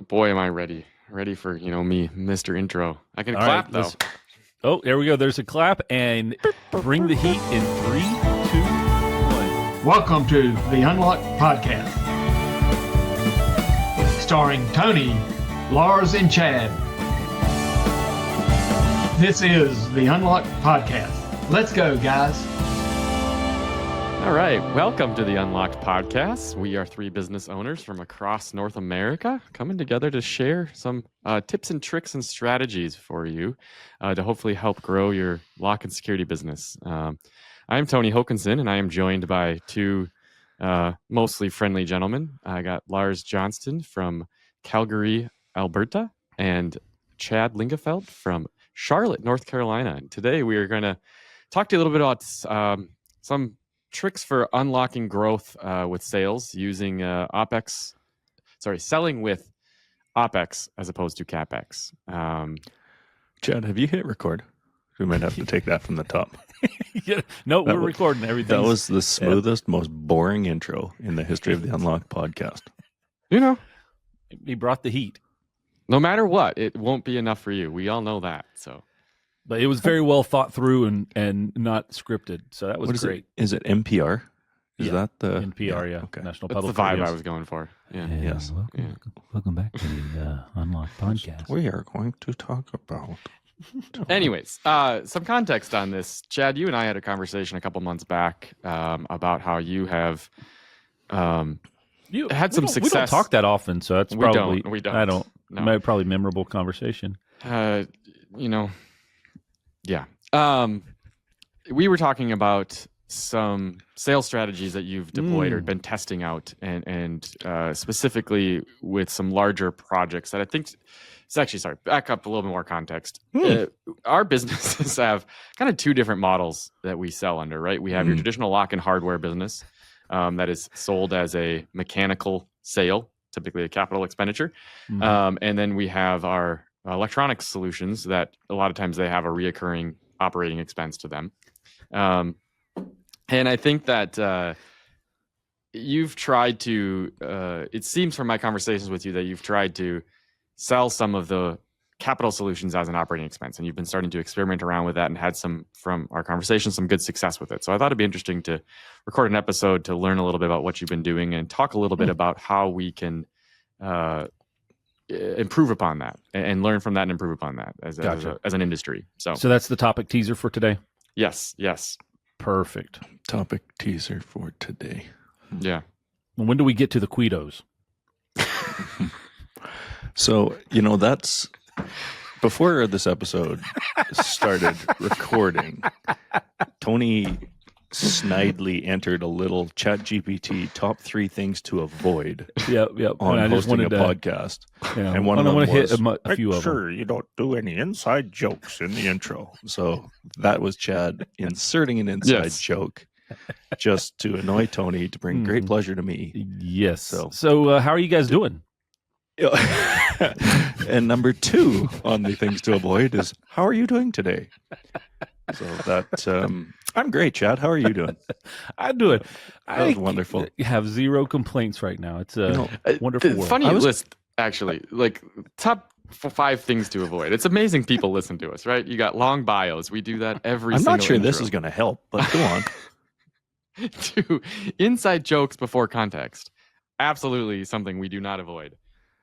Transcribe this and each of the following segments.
boy, am I ready. Ready for, me, Mr. Intro. I can All clap, right, though. Oh, there we go. There's a clap, and bring the heat in 3, 2, 1. Welcome to the Unlocked Podcast, starring Tony, Lars, and Chad. This is the Unlocked Podcast. Let's go, guys. All right. Welcome to the Unlocked Podcast. We are 3 business owners from across North America coming together to share some tips and tricks and strategies for you to hopefully help grow your lock and security business. I'm Tony Hokinson, and I am joined by 2 mostly friendly gentlemen. I got Lars Johnston from Calgary, Alberta, and Chad Lingefeld from Charlotte, North Carolina. And today we are going to talk to you a little bit about some tricks for unlocking growth with sales using selling with OpEx as opposed to CapEx. Chad, have you hit record? We might have to take that from the top. We're recording everything. That was the smoothest, most boring intro in the history of the Unlocked Podcast. He brought the heat. No matter what, it won't be enough for you. We all know that. So, But it was very well thought through and not scripted. So that was great. Is it NPR? Is that the NPR? Yeah. Okay. National that's Public the vibe Radio. I was going for. Yeah. Yes. Welcome back to the Unlocked Podcast. We are going to talk about. Anyways, some context on this. Chad, you and I had a conversation a couple months back about how you have had some success. We don't talk that often, so that's probably we don't. I don't. No. Probably memorable conversation. Yeah. We were talking about some sales strategies that you've deployed or been testing out, and specifically with some larger projects that I think. Back up a little bit more context. Our businesses have kind of 2 different models that we sell under, right? We have your traditional lock and hardware business that is sold as a mechanical sale, typically a capital expenditure. And then we have our electronic solutions that a lot of times they have a reoccurring operating expense to them. And I think that you've tried to, it seems from my conversations with you that you've tried to sell some of the capital solutions as an operating expense. And you've been starting to experiment around with that and had some, from our conversation, some good success with it. So I thought it'd be interesting to record an episode to learn a little bit about what you've been doing and talk a little bit about how we can improve upon that and learn from that and improve upon that as an industry. So that's the topic teaser for today? Yes. Perfect. Topic teaser for today. Yeah. When do we get to the Queedos? So, that's before this episode started recording, Tony snidely entered a little ChatGPT top 3 things to avoid on hosting a podcast. Yeah, and one of them was, hit a few of them. Sure, you don't do any inside jokes in the intro. So that was Chad inserting an inside joke just to annoy Tony, to bring great pleasure to me. Yes. So how are you guys doing? And number 2 on the things to avoid is, how are you doing today? So that I'm great, Chad. How are you doing? I'm doing. That was wonderful. I have 0 complaints right now. It's a wonderful world. Funny list, actually. Like top 5 things to avoid. It's amazing people listen to us, right? You got long bios. We do that every. I'm single not sure intro. this is going to help, but go on. 2, inside jokes before context. Absolutely something we do not avoid.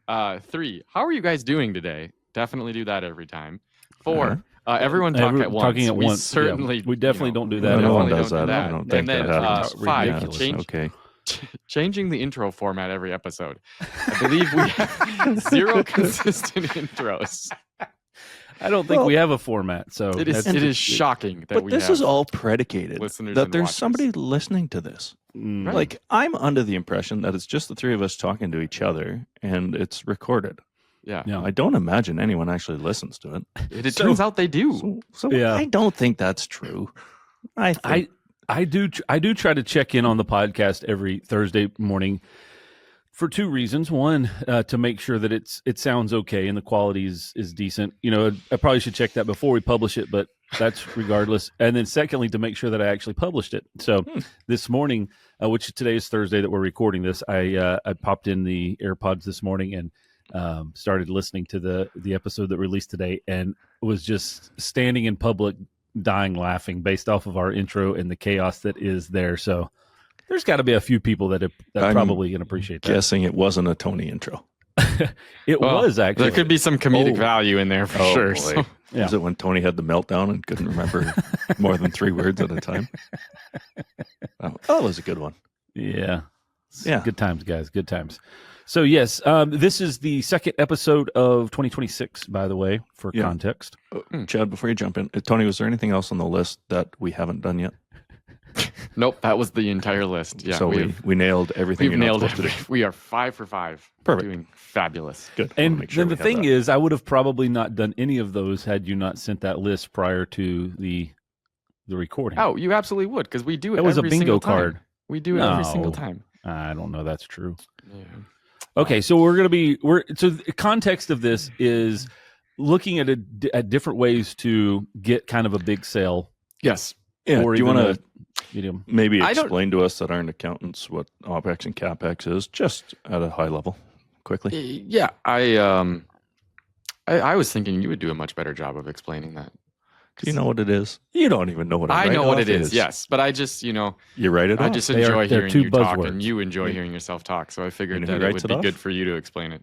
3, how are you guys doing today? Definitely do that every time. 4, everyone talk at once. Talking at once. Certainly, we definitely don't do that. No one definitely does don't do that. I don't think and then that happens. 5, changing the intro format every episode. I believe we have 0 consistent intros. I don't think we have a format, so it is shocking that but we this have is all predicated listeners that and there's watchers. somebody listening to this. Right. Like, I'm under the impression that it's just the 3 of us talking to each other and it's recorded. Yeah. I don't imagine anyone actually listens to it. It turns out they do. So Yeah. I don't think that's true. I do try to check in on the podcast every Thursday morning for 2 reasons. One, to make sure that it sounds okay and the quality is decent. I probably should check that before we publish it, but that's regardless. And then secondly, to make sure that I actually published it. So this morning, which today is Thursday that we're recording this, I popped in the AirPods this morning and started listening to the episode that released today, and was just standing in public, dying laughing based off of our intro and the chaos that is there. So there's got to be a few people that probably can appreciate that. Guessing it wasn't a Tony intro. It was actually. There could be some comedic value in there for sure. Boy. So. Yeah. Is it when Tony had the meltdown and couldn't remember more than 3 words at a time? Oh, that was a good one. Yeah. Yeah. Good times, guys. Good times. So, yes, this is the second episode of 2026, by the way, for context. Chad, before you jump in, Tony, was there anything else on the list that we haven't done yet? Nope, that was the entire list. Yeah, so we nailed everything. We've nailed it. We are 5 for 5. Perfect. Doing fabulous. Good. And then the thing is, I would have probably not done any of those had you not sent that list prior to the recording. Oh, you absolutely would, because we do it. It was a every bingo single time. card. We do it every single time. I don't know. That's true. Yeah. Okay, so so the context of this is looking at different ways to get kind of a big sale. Yes. Yeah. Or do you want to maybe I explain to us that aren't accountants what OpEx and CapEx is, just at a high level, quickly? Yeah, I was thinking you would do a much better job of explaining that. Do you know what it is? You don't even know what I know what it is. Yes, but I just you write it. I just enjoy hearing you talk, and you enjoy hearing yourself talk. So I figured that it would be good for you to explain it.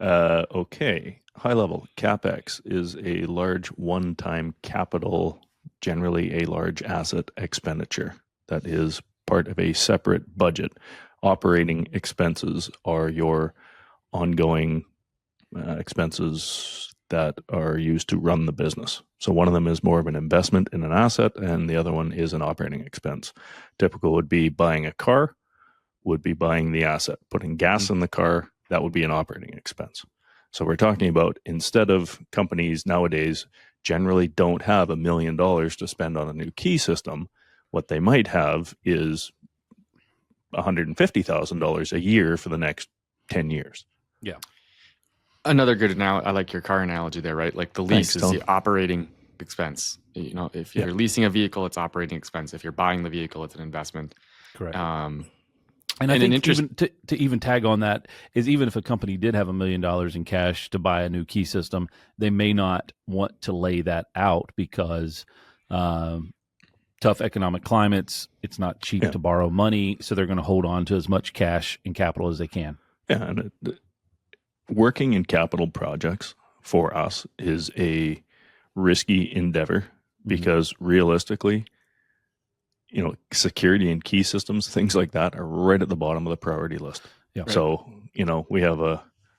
Okay, high level. CapEx is a large one-time capital, generally a large asset expenditure that is part of a separate budget. Operating expenses are your ongoing expenses that are used to run the business. So one of them is more of an investment in an asset, and the other one is an operating expense. Typical would be buying a car, would be buying the asset. Putting gas in the car, that would be an operating expense. So we're talking about, instead of companies nowadays generally don't have $1 million to spend on a new key system, what they might have is $150,000 a year for the next 10 years. Yeah. Another good analogy. I like your car analogy there, right? Like the lease is the operating expense. If you're leasing a vehicle, it's operating expense. If you're buying the vehicle, it's an investment. Correct. And I think even to even tag on that is, even if a company did have $1 million in cash to buy a new key system, they may not want to lay that out because tough economic climates, it's not cheap to borrow money, so they're going to hold on to as much cash and capital as they can. Yeah, and working in capital projects for us is a risky endeavor because realistically, security and key systems, things like that, are right at the bottom of the priority list. Yeah. Right. So, we have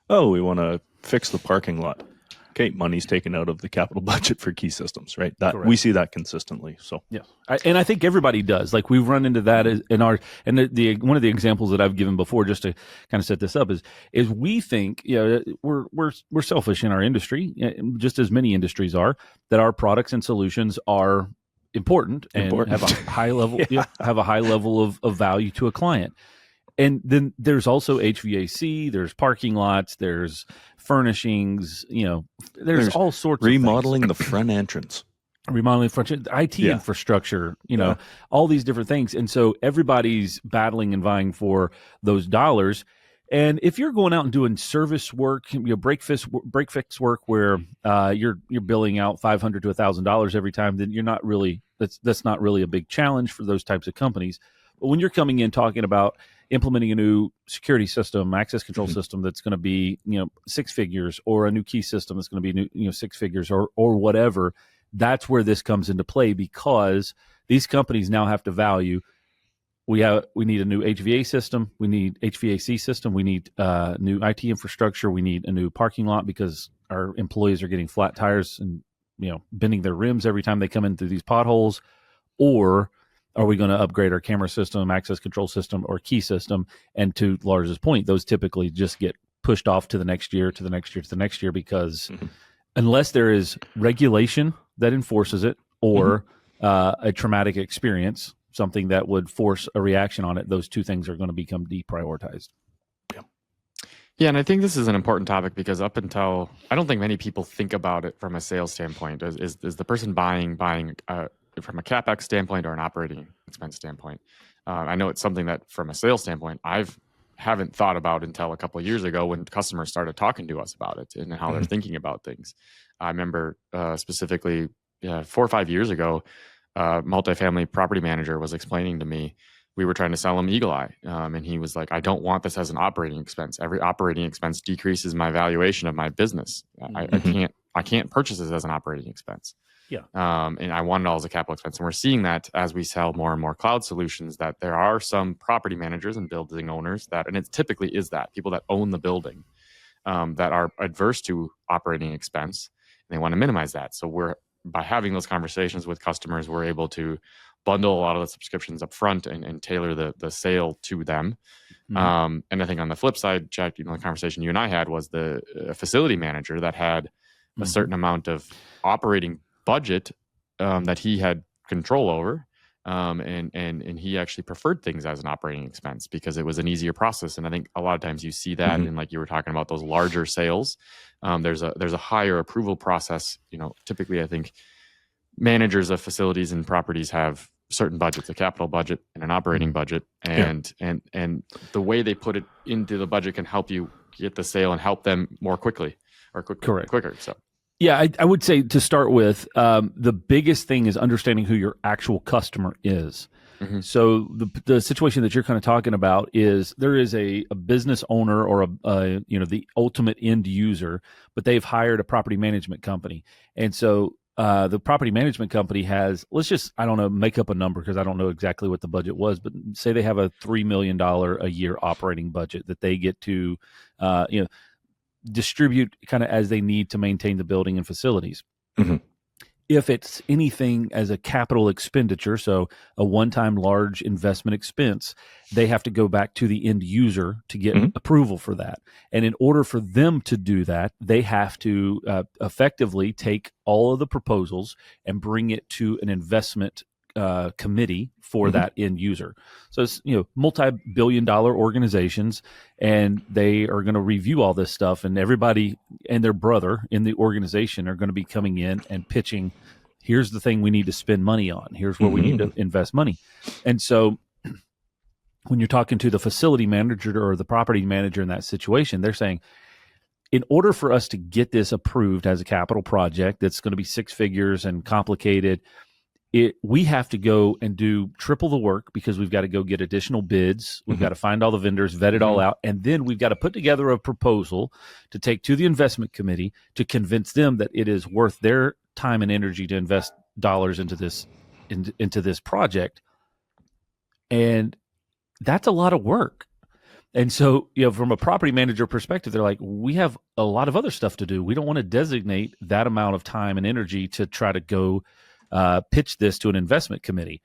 we want to fix the parking lot. Okay, money's taken out of the capital budget for key systems, right? That we see that consistently. So yeah, and I think everybody does. Like, we've run into that in our, and the one of the examples that I've given before, just to kind of set this up, is we think we're selfish in our industry, just as many industries are, that our products and solutions are important and have a high level have a high level of value to a client. And then there's also HVAC, there's parking lots, there's furnishings, there's all sorts remodeling of the front entrance. Remodeling front, IT infrastructure, all these different things. And so everybody's battling and vying for those dollars. And if you're going out and doing service work, break fix work where you're billing out $500 to $1,000 every time, then you're not really, that's not really a big challenge for those types of companies. But when you're coming in talking about implementing a new security system, access control system that's going to be 6 figures, or a new key system that's going to be new 6 figures, or whatever, that's where this comes into play, because these companies now have to value. We need a new HVAC system. We need We need new IT infrastructure. We need a new parking lot because our employees are getting flat tires and bending their rims every time they come in through these potholes. Or are we going to upgrade our camera system, access control system, or key system? And to Lars's point, those typically just get pushed off to the next year, to the next year, to the next year, because unless there is regulation that enforces it, or a traumatic experience, something that would force a reaction on it, those two things are going to become deprioritized. Yeah, and I think this is an important topic because up until, I don't think many people think about it from a sales standpoint. Is the person buying from a CapEx standpoint or an operating expense standpoint? I know it's something that from a sales standpoint I've haven't thought about until a couple of years ago when customers started talking to us about it and how they're thinking about things. I remember specifically 4 or 5 years ago, multifamily property manager was explaining to me, we were trying to sell him Eagle Eye. And he was like, I don't want this as an operating expense. Every operating expense decreases my valuation of my business. I can't purchase this as an operating expense. Yeah. And I want it all as a capital expense. And we're seeing that as we sell more and more cloud solutions, that there are some property managers and building owners that, and it typically is that people that own the building, that are adverse to operating expense, and they want to minimize that. So by having those conversations with customers, we're able to bundle a lot of the subscriptions up front and tailor the sale to them. And I think on the flip side, Jack, the conversation you and I had was the facility manager that had a certain amount of operating budget that he had control over, and he actually preferred things as an operating expense because it was an easier process. And I think a lot of times you see that in, like you were talking about, those larger sales. There's a higher approval process. Typically I think managers of facilities and properties have certain budgets, a capital budget and an operating budget, and the way they put it into the budget can help you get the sale and help them more quickly or quicker. So yeah, I would say to start with, the biggest thing is understanding who your actual customer is. So the situation that you're kind of talking about is there is a business owner or the ultimate end user, but they've hired a property management company, and so the property management company has, I don't know, make up a number because I don't know exactly what the budget was, but say they have a $3 million a year operating budget that they get to, distribute kind of as they need to maintain the building and facilities. If it's anything as a capital expenditure, so a one-time large investment expense, they have to go back to the end user to get approval for that. And in order for them to do that, they have to effectively take all of the proposals and bring it to an investment committee for that end user. So it's multi-billion-dollar organizations, and they are going to review all this stuff, and everybody and their brother in the organization are going to be coming in and pitching, here's the thing we need to spend money on, here's where we need to invest money. And so when you're talking to the facility manager or the property manager in that situation, they're saying, in order for us to get this approved as a capital project that's going to be 6 figures and complicated, we have to go and do triple the work because we've got to go get additional bids. We've got to find all the vendors, vet it all out. And then we've got to put together a proposal to take to the investment committee to convince them that it is worth their time and energy to invest dollars into this project. And that's a lot of work. And so, from a property manager perspective, they're like, we have a lot of other stuff to do. We don't want to designate that amount of time and energy to try to go pitch this to an investment committee.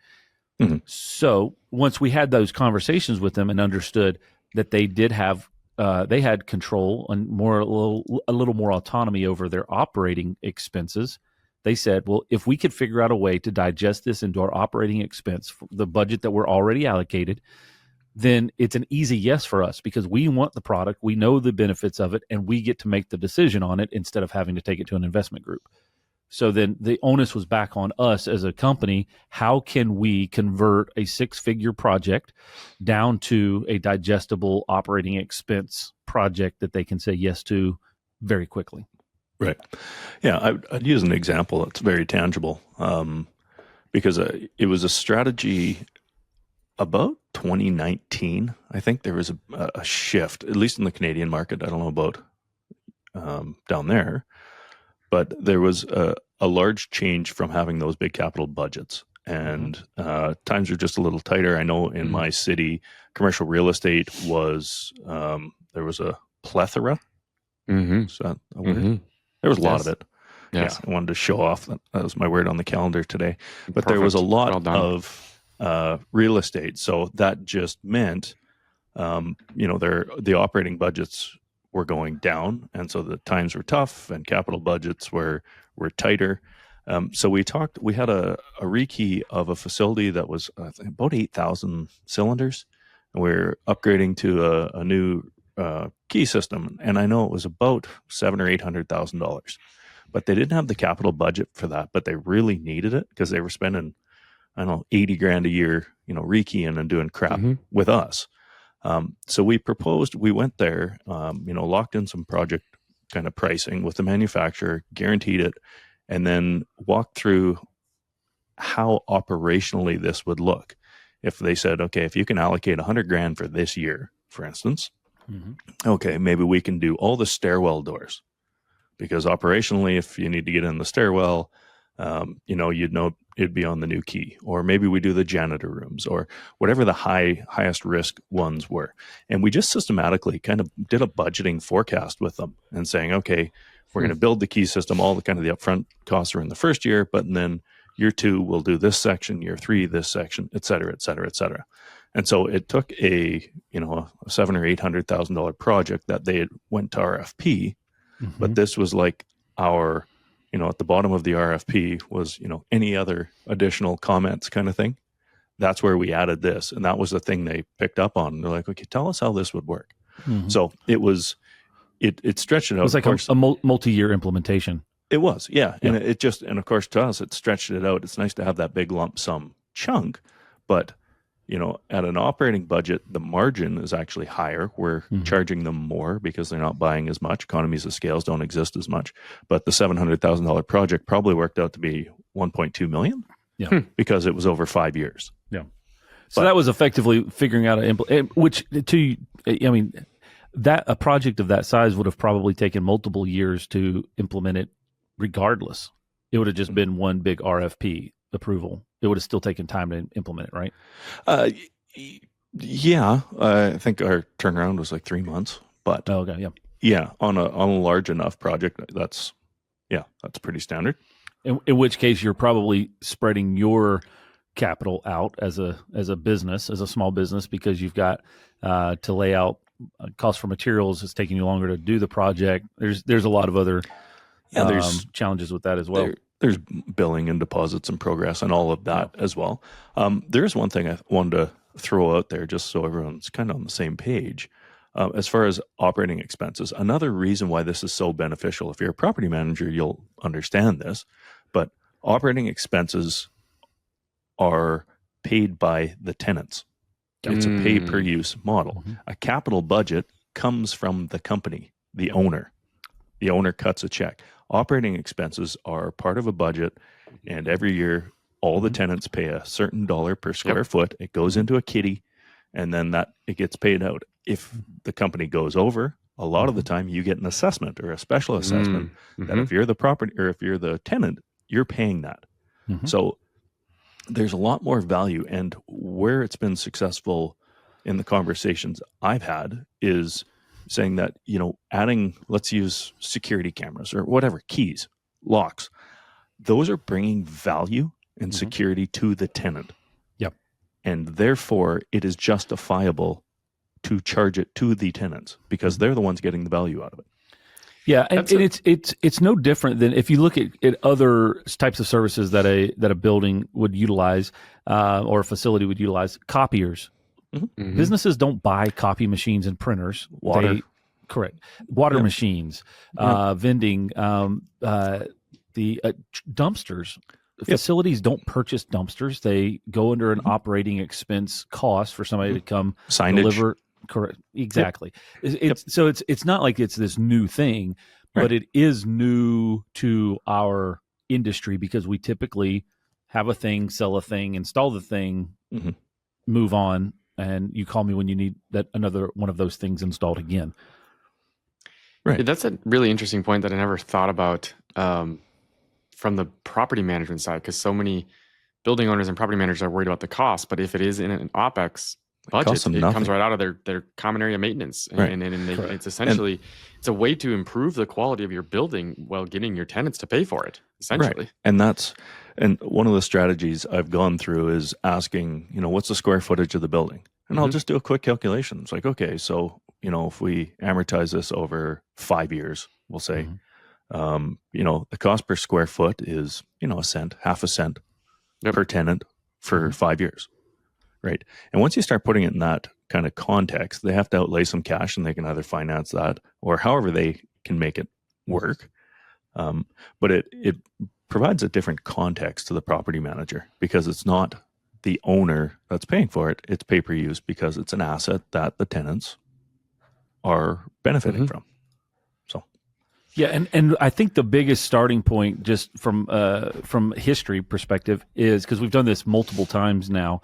So once we had those conversations with them and understood that they did have, they had control and a little more autonomy over their operating expenses, they said, well, if we could figure out a way to digest this into our operating expense, the budget that we're already allocated, then it's an easy yes for us because we want the product, we know the benefits of it, and we get to make the decision on it instead of having to take it to an investment group. So then the onus was back on us as a company. How can we convert a 6-figure project down to a digestible operating expense project that they can say yes to very quickly? Right. Yeah, I'd use an example that's very tangible because it was a strategy about 2019. I think there was a shift, at least in the Canadian market. I don't know about down there. But there was a large change from having those big capital budgets, and times are just a little tighter. I know in my city, commercial real estate was there was a plethora. Is that a word? There was a lot of it. Yes. Yeah, I wanted to show off. That was my word on the calendar today. But Perfect. there was a lot Well of real estate, so that just meant the operating budgets were going down, and so the times were tough and capital budgets were tighter. So we had a rekey of a facility that was I think about 8,000 cylinders, and we're upgrading to a new key system, and I know it was about $700,000 or $800,000, but they didn't have the capital budget for that, but they really needed it because they were spending, I don't know, $80,000 a year, rekeying and doing crap with us. So we went there, locked in some project kind of pricing with the manufacturer, guaranteed it, and then walked through how operationally this would look. If they said, okay, if you can allocate $100,000 for this year, for instance, okay, maybe we can do all the stairwell doors, because operationally, if you need to get in the stairwell, you'd know it'd be on the new key. Or maybe we do the janitor rooms, or whatever the highest risk ones were. And we just systematically kind of did a budgeting forecast with them and saying, okay, we're going to build the key system. All the kind of the upfront costs are in the first year, but then year 2, we'll do this section, year 3, this section, et cetera, et cetera, et cetera. And so it took a $700,000 or $800,000 project that they went to RFP, but this was like our, at the bottom of the RFP was, any other additional comments kind of thing. That's where we added this. And that was the thing they picked up on. They're like, okay, tell us how this would work. So it was, it stretched it out. It was like a multi-year implementation. It was, yeah. And and of course to us, it stretched it out. It's nice to have that big lump sum chunk, but at an operating budget, the margin is actually higher. We're charging them more because they're not buying as much. Economies of scales don't exist as much. But the $700,000 project probably worked out to be $1.2 million because it was over 5 years. Yeah. So that was effectively figuring out that a project of that size would have probably taken multiple years to implement it regardless. It would have just been one big RFP approval. It would have still taken time to implement it, right? Yeah. I think our turnaround was like 3 months, but yeah, on a large enough project, that's pretty standard. In which case you're probably spreading your capital out as a business, as a small business, because you've got to lay out cost for materials. It's taking you longer to do the project. There's a lot of other challenges with that as well. There's billing and deposits and progress and all of that as well. There's one thing I wanted to throw out there just so everyone's kind of on the same page. As far as operating expenses, another reason why this is so beneficial, if you're a property manager, you'll understand this, but operating expenses are paid by the tenants. It's a pay-per-use model. A capital budget comes from the company, the owner. The owner cuts a check. Operating expenses are part of a budget, and every year all the tenants pay a certain dollar per square foot. It goes into a kitty, and then it gets paid out. If the company goes over, a lot of the time you get an assessment or a special assessment that if you're the property or if you're the tenant, you're paying that. So there's a lot more value, and where it's been successful in the conversations I've had is saying that, adding, let's use security cameras or whatever, keys, locks, those are bringing value and security to the tenant. Yep. And therefore it is justifiable to charge it to the tenants because they're the ones getting the value out of it. Yeah, and it's no different than if you look at other types of services that a building would utilize or a facility would utilize. Copiers. Businesses don't buy copy machines and printers. Water Machines, vending, the dumpsters. Facilities don't purchase dumpsters. They go under an operating expense cost for somebody to come deliver. Correct. Exactly. So it's not like it's this new thing, but it is new to our industry because we typically have a thing, sell a thing, install the thing, move on, and you call me when you need that another one of those things installed again. Right. That's a really interesting point that I never thought about from the property management side, because so many building owners and property managers are worried about the cost. But if it is in an OpEx budget, it comes right out of their common area maintenance. And it's essentially, it's a way to improve the quality of your building while getting your tenants to pay for it, essentially. Right. And one of the strategies I've gone through is asking, what's the square footage of the building? And I'll just do a quick calculation. It's like, okay, so, if we amortize this over 5 years, we'll say, the cost per square foot is, a cent, half a cent per tenant for 5 years. Right. And once you start putting it in that kind of context, they have to outlay some cash and they can either finance that or however they can make it work. But it provides a different context to the property manager because it's not the owner that's paying for it, it's pay per use because it's an asset that the tenants are benefiting from. So, yeah, and I think the biggest starting point, just from history perspective, is because we've done this multiple times now,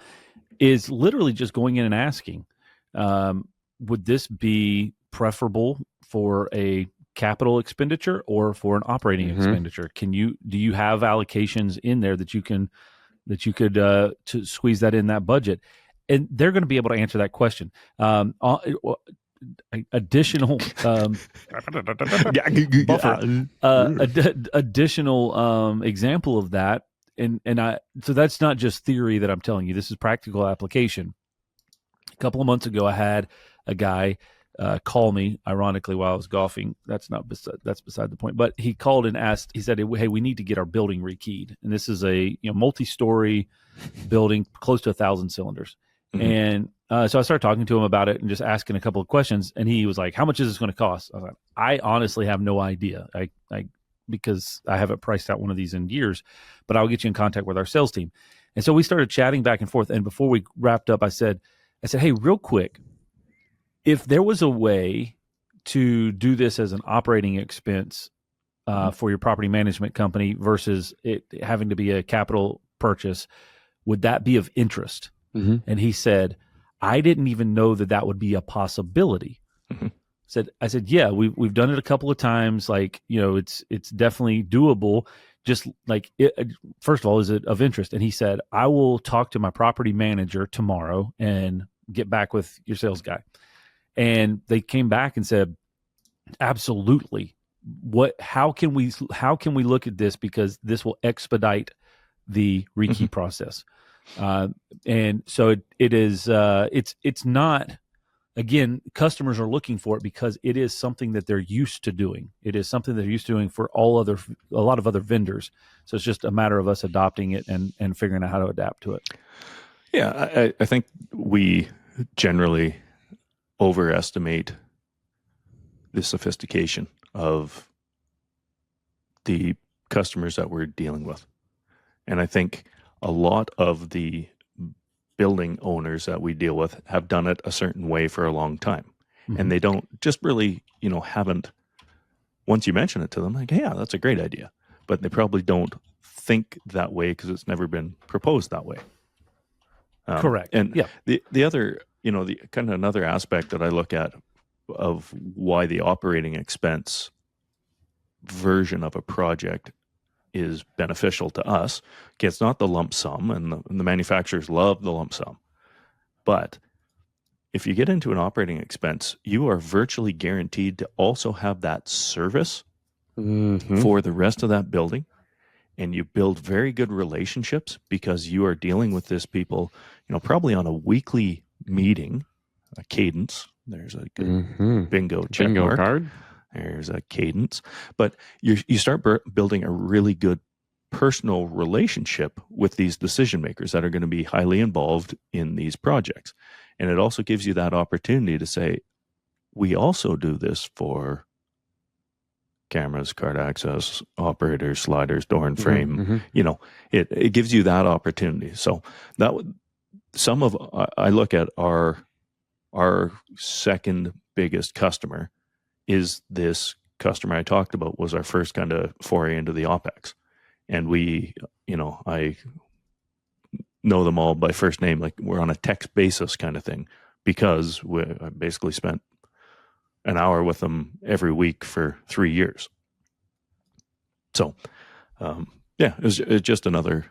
is literally just going in and asking, would this be preferable for a capital expenditure or for an operating expenditure? Do you have allocations in there that you could to squeeze that in that budget? And they're going to be able to answer that question. Additional buffer, additional example of that, so that's not just theory that I'm telling you. This is practical application. A couple of months ago, I had a guy call me, ironically, while I was golfing. That's beside the point. But he called and asked. He said, "Hey, we need to get our building rekeyed." And this is a multi-story building, close to 1,000 cylinders. And so I started talking to him about it and just asking a couple of questions. And he was like, "How much is this going to cost?" I was like, "I honestly have no idea. Because I haven't priced out one of these in years, but I'll get you in contact with our sales team." And so we started chatting back and forth. And before we wrapped up, I said, "Hey, real quick, if there was a way to do this as an operating expense for your property management company versus it having to be a capital purchase, would that be of interest?" And he said, "I didn't even know that would be a possibility." I said, "Yeah, we've done it a couple of times. It's definitely doable. Just first of all, is it of interest?" And he said, "I will talk to my property manager tomorrow and get back with your sales guy." And they came back and said, "Absolutely. How can we look at this, because this will expedite the rekey process?" And so it is. It's not. Again, customers are looking for it because it is something that they're used to doing. It is something they're used to doing for a lot of other vendors. So it's just a matter of us adopting it and figuring out how to adapt to it. Yeah, I think we generally overestimate the sophistication of the customers that we're dealing with. And I think a lot of the building owners that we deal with have done it a certain way for a long time. And they don't just really, haven't, once you mention it to them, like, "Yeah, that's a great idea." But they probably don't think that way because it's never been proposed that way. Correct. And the other, the kind of another aspect that I look at of why the operating expense version of a project is beneficial to us. Okay, it's not the lump sum, and the manufacturers love the lump sum. But if you get into an operating expense, you are virtually guaranteed to also have that service for the rest of that building. And you build very good relationships because you are dealing with this people, probably on a weekly meeting, a cadence. There's a good bingo check mark. Card. There's a cadence. But you start building a really good personal relationship with these decision makers that are going to be highly involved in these projects. And it also gives you that opportunity to say, "We also do this for cameras, card access, operators, sliders, door and frame." It gives you that opportunity. So I look at our second biggest customer is this customer I talked about, was our first kind of foray into the OpEx. And I know them all by first name, like we're on a text basis kind of thing, because I basically spent an hour with them every week for 3 years. So, it's just another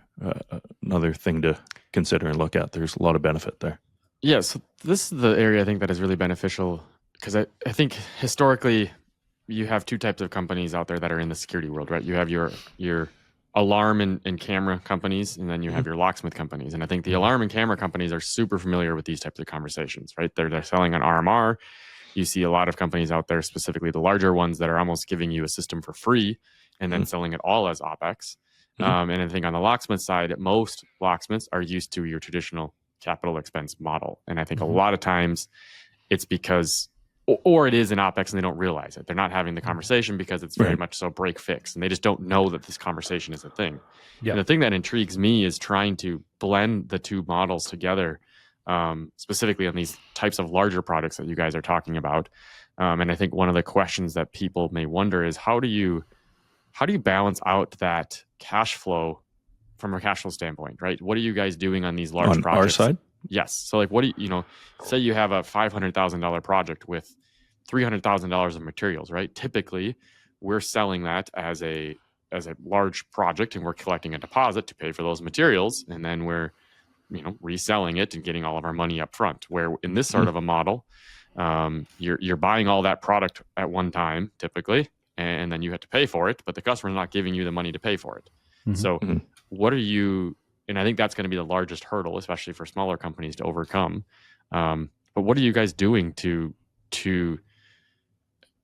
thing to consider and look at. There's a lot of benefit there. Yeah, so this is the area I think that is really beneficial, because I think historically you have two types of companies out there that are in the security world, right? You have your alarm and camera companies, and then you have your locksmith companies. And I think the alarm and camera companies are super familiar with these types of conversations, right? They're selling an RMR. You see a lot of companies out there, specifically the larger ones, that are almost giving you a system for free and then selling it all as OpEx. And I think on the locksmith side, most locksmiths are used to your traditional capital expense model. And I think a lot of times it's because or it is an OpEx and they don't realize it. They're not having the conversation because it's very much so break fix, and they just don't know that this conversation is a thing. Yeah. And the thing that intrigues me is trying to blend the two models together, specifically on these types of larger products that you guys are talking about. And I think one of the questions that people may wonder is how do you balance out that cash flow from a cash flow standpoint, right? What are you guys doing on these large On projects? our side? Yes. So like, what do say you have a $500,000 project with $300,000 of materials, right? Typically, we're selling that as a large project, and we're collecting a deposit to pay for those materials, and then we're reselling it and getting all of our money up front. Where in this sort of a model, you're buying all that product at one time typically, and then you have to pay for it, but the customer's not giving you the money to pay for it. So what are you, and I think that's going to be the largest hurdle, especially for smaller companies to overcome. But what are you guys doing to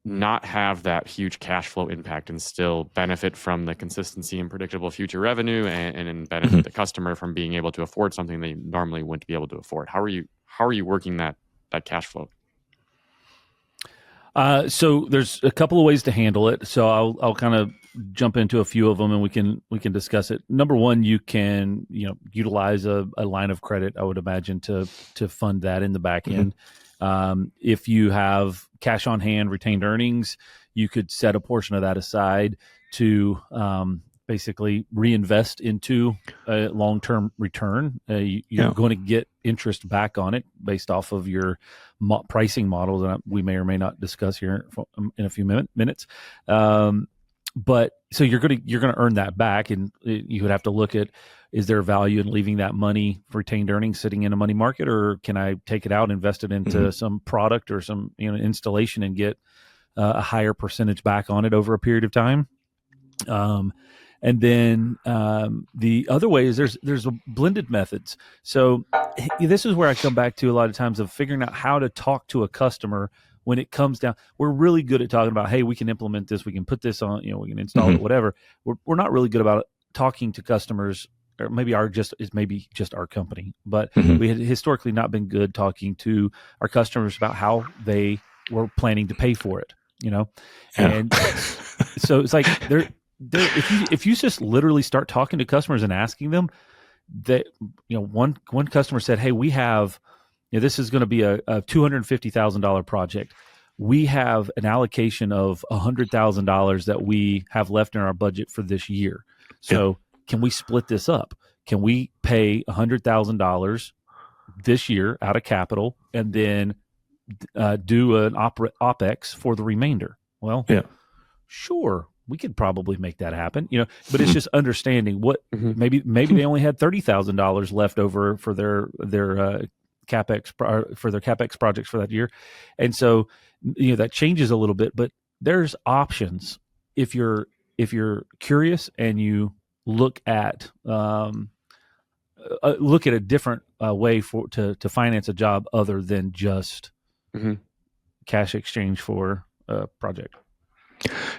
not have that huge cash flow impact and still benefit from the consistency and predictable future revenue, and benefit the customer from being able to afford something they normally wouldn't be able to afford? How are you working that cash flow? So there's a couple of ways to handle it. So I'll kind of jump into a few of them, and we can discuss it. Number one, you can utilize a line of credit, I would imagine, to fund that in the back end. If you have cash on hand, retained earnings, you could set a portion of that aside to basically reinvest into a long-term return. You're going to get interest back on it based off of your pricing model that we may or may not discuss here in a few minutes. But so you're going to earn that back, and you would have to look at, is there value in leaving that money for retained earnings sitting in a money market, or can I take it out, invest it into some product or some installation and get a higher percentage back on it over a period of time? And then the other way is there's blended methods. So this is where I come back to a lot of times of figuring out how to talk to a customer when it comes down. We're really good at talking about, hey, we can implement this, we can put this on, we can install it, whatever. We're not really good about talking to customers, or maybe just our company, but we had historically not been good talking to our customers about how they were planning to pay for it, and so it's like if you just literally start talking to customers and asking them that, one customer said, hey, we have, this is going to be a $250,000 project. We have an allocation of $100,000 that we have left in our budget for this year. So can we split this up? Can we pay $100,000 this year out of capital and then do an OpEx for the remainder? Well, sure, we could probably make that happen, but it's just understanding what maybe they only had $30,000 left over for their CapEx for their CapEx projects for that year. And so, that changes a little bit, but there's options if you're curious and you look at a different way to finance a job other than just cash exchange for a project.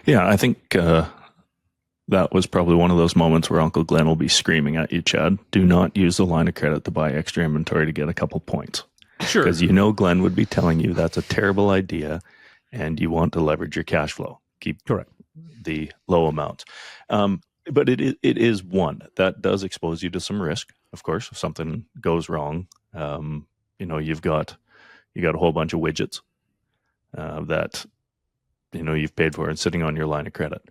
Yeah, I think that was probably one of those moments where Uncle Glenn will be screaming at you, Chad, do not use the line of credit to buy extra inventory to get a couple points. Sure. Because Glenn would be telling you that's a terrible idea and you want to leverage your cash flow. Keep correct the low amounts. But it is one that does expose you to some risk, of course, if something goes wrong. You've got a whole bunch of widgets that you've paid for and sitting on your line of credit.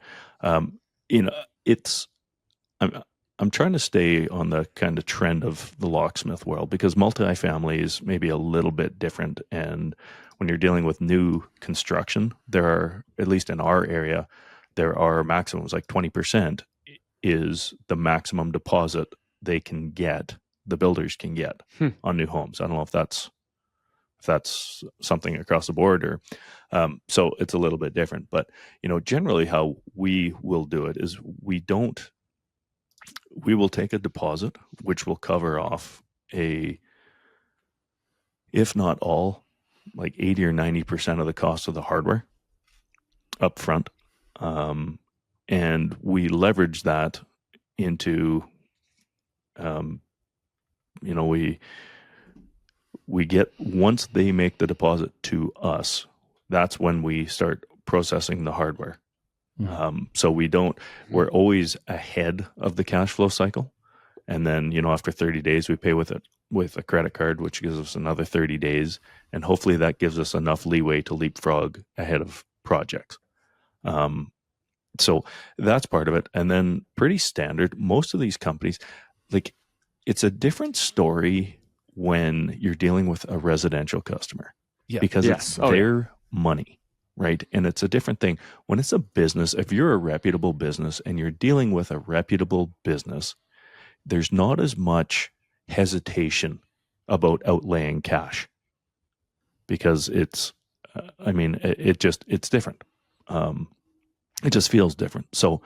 I'm trying to stay on the kind of trend of the locksmith world, because multifamily is maybe a little bit different. And when you're dealing with new construction, there are, at least in our area, there are maximums, like 20% is the maximum deposit they can get, the builders can get on new homes. I don't know if that's something across the board, or so it's a little bit different. But generally how we will do it is we will take a deposit which will cover off if not all, like 80 or 90% of the cost of the hardware up front, and we leverage that into we get, once they make the deposit to us, that's when we start processing the hardware. Mhm. So we're always ahead of the cash flow cycle. And then, after 30 days, we pay with a credit card, which gives us another 30 days. And hopefully that gives us enough leeway to leapfrog ahead of projects. So that's part of it. And then pretty standard, most of these companies, like, it's a different story when you're dealing with a residential customer, Yeah. because Yes. it's Oh, yeah. their money, right? And it's a different thing when it's a business. If you're a reputable business and you're dealing with a reputable business, there's not as much hesitation about outlaying cash, because it's different. It just feels different. So,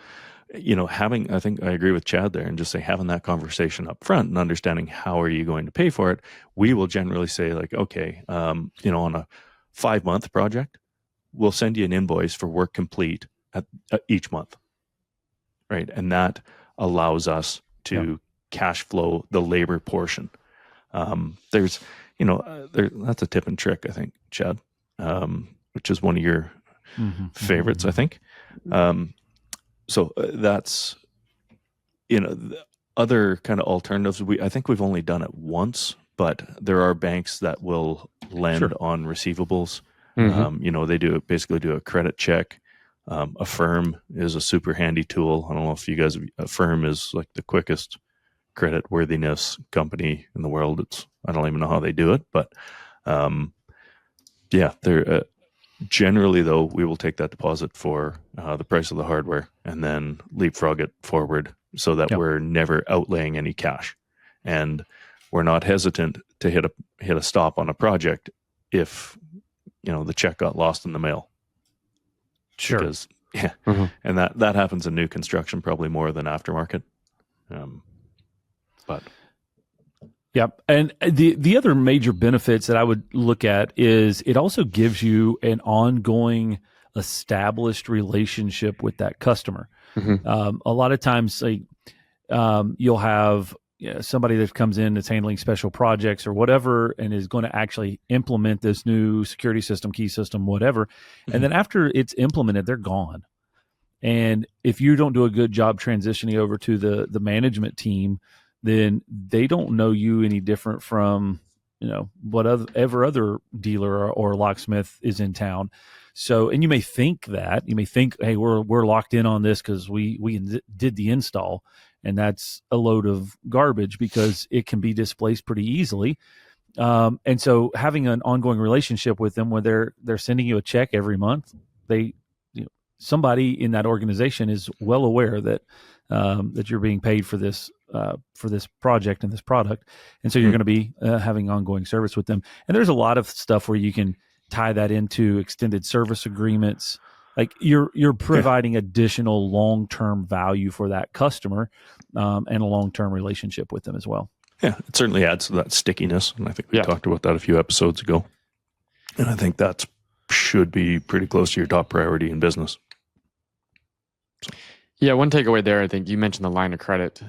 I think I agree with Chad there, and just having that conversation up front and understanding how are you going to pay for it. We will generally say, like, okay, on a 5-month project, we'll send you an invoice for work complete at each month, right? And that allows us to cash flow the labor portion. There's, that's a tip and trick, I think, Chad, which is one of your favorites, I think. So that's, the other kind of alternatives. I think we've only done it once, but there are banks that will lend on receivables. They basically do a credit check. Affirm is a super handy tool. I don't know if you guys, Affirm is like the quickest credit worthiness company in the world. I don't even know how they do it, but they're generally, though, we will take that deposit for the price of the hardware and then leapfrog it forward so that we're never outlaying any cash, and we're not hesitant to hit a stop on a project if the check got lost in the mail. Sure. Because, and that happens in new construction probably more than aftermarket. But Yep. And the other major benefits that I would look at is it also gives you an ongoing established relationship with that customer. A lot of times, you'll have somebody that comes in that's handling special projects or whatever and is going to actually implement this new security system, key system, whatever. And then after it's implemented, they're gone. And if you don't do a good job transitioning over to the management team, then they don't know you any different from, whatever other dealer or locksmith is in town. So, and you may think, hey, we're locked in on this because we did the install, and that's a load of garbage because it can be displaced pretty easily. And so having an ongoing relationship with them where they're sending you a check every month, somebody in that organization is well aware that you're being paid for this project and this product, and so you're going to be having ongoing service with them. And there's a lot of stuff where you can tie that into extended service agreements. Like you're providing additional long-term value for that customer, and a long-term relationship with them as well. Yeah, it certainly adds to that stickiness, and I think we talked about that a few episodes ago. And I think that should be pretty close to your top priority in business. Yeah, one takeaway there, I think you mentioned the line of credit.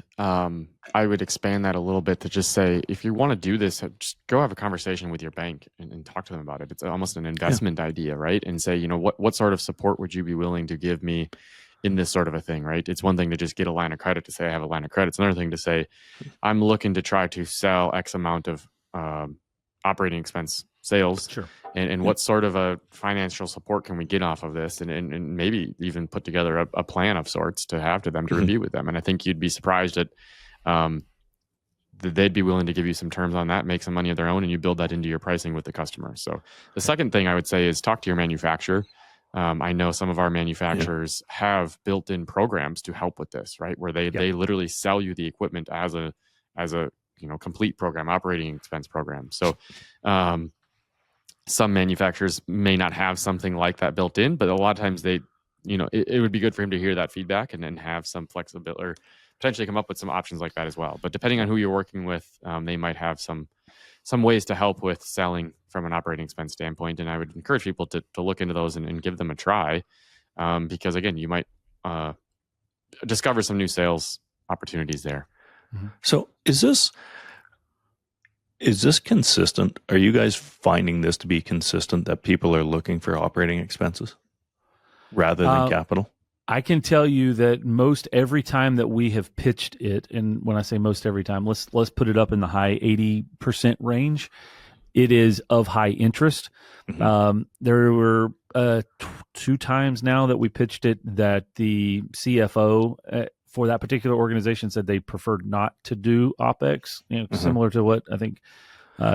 I would expand that a little bit to just say, if you want to do this, just go have a conversation with your bank and talk to them about it. It's almost an investment idea, right? And say, what sort of support would you be willing to give me in this sort of a thing, right? It's one thing to just get a line of credit to say I have a line of credit. It's another thing to say, I'm looking to try to sell X amount of operating expense sales. Sure. And what sort of a financial support can we get off of this? And maybe even put together a plan of sorts to have to them to review with them. And I think you'd be surprised at that they'd be willing to give you some terms on that, make some money of their own, and you build that into your pricing with the customer. So the second thing I would say is talk to your manufacturer. I know some of our manufacturers have built-in programs to help with this, right? Where they literally sell you the equipment as a complete program, operating expense program. So some manufacturers may not have something like that built in, but a lot of times it would be good for him to hear that feedback and then have some flexibility or potentially come up with some options like that as well. But depending on who you're working with, they might have some ways to help with selling from an operating expense standpoint. And I would encourage people to look into those and give them a try, because again, you might discover some new sales opportunities there. So is Is this consistent? Are you guys finding this to be consistent that people are looking for operating expenses rather than capital? I can tell you that most every time that we have pitched it, and when I say most every time, let's put it up in the high 80% range. It is of high interest. Mm-hmm. There were two times now that we pitched it that the CFO for that particular organization said they preferred not to do OpEx. Similar to what I think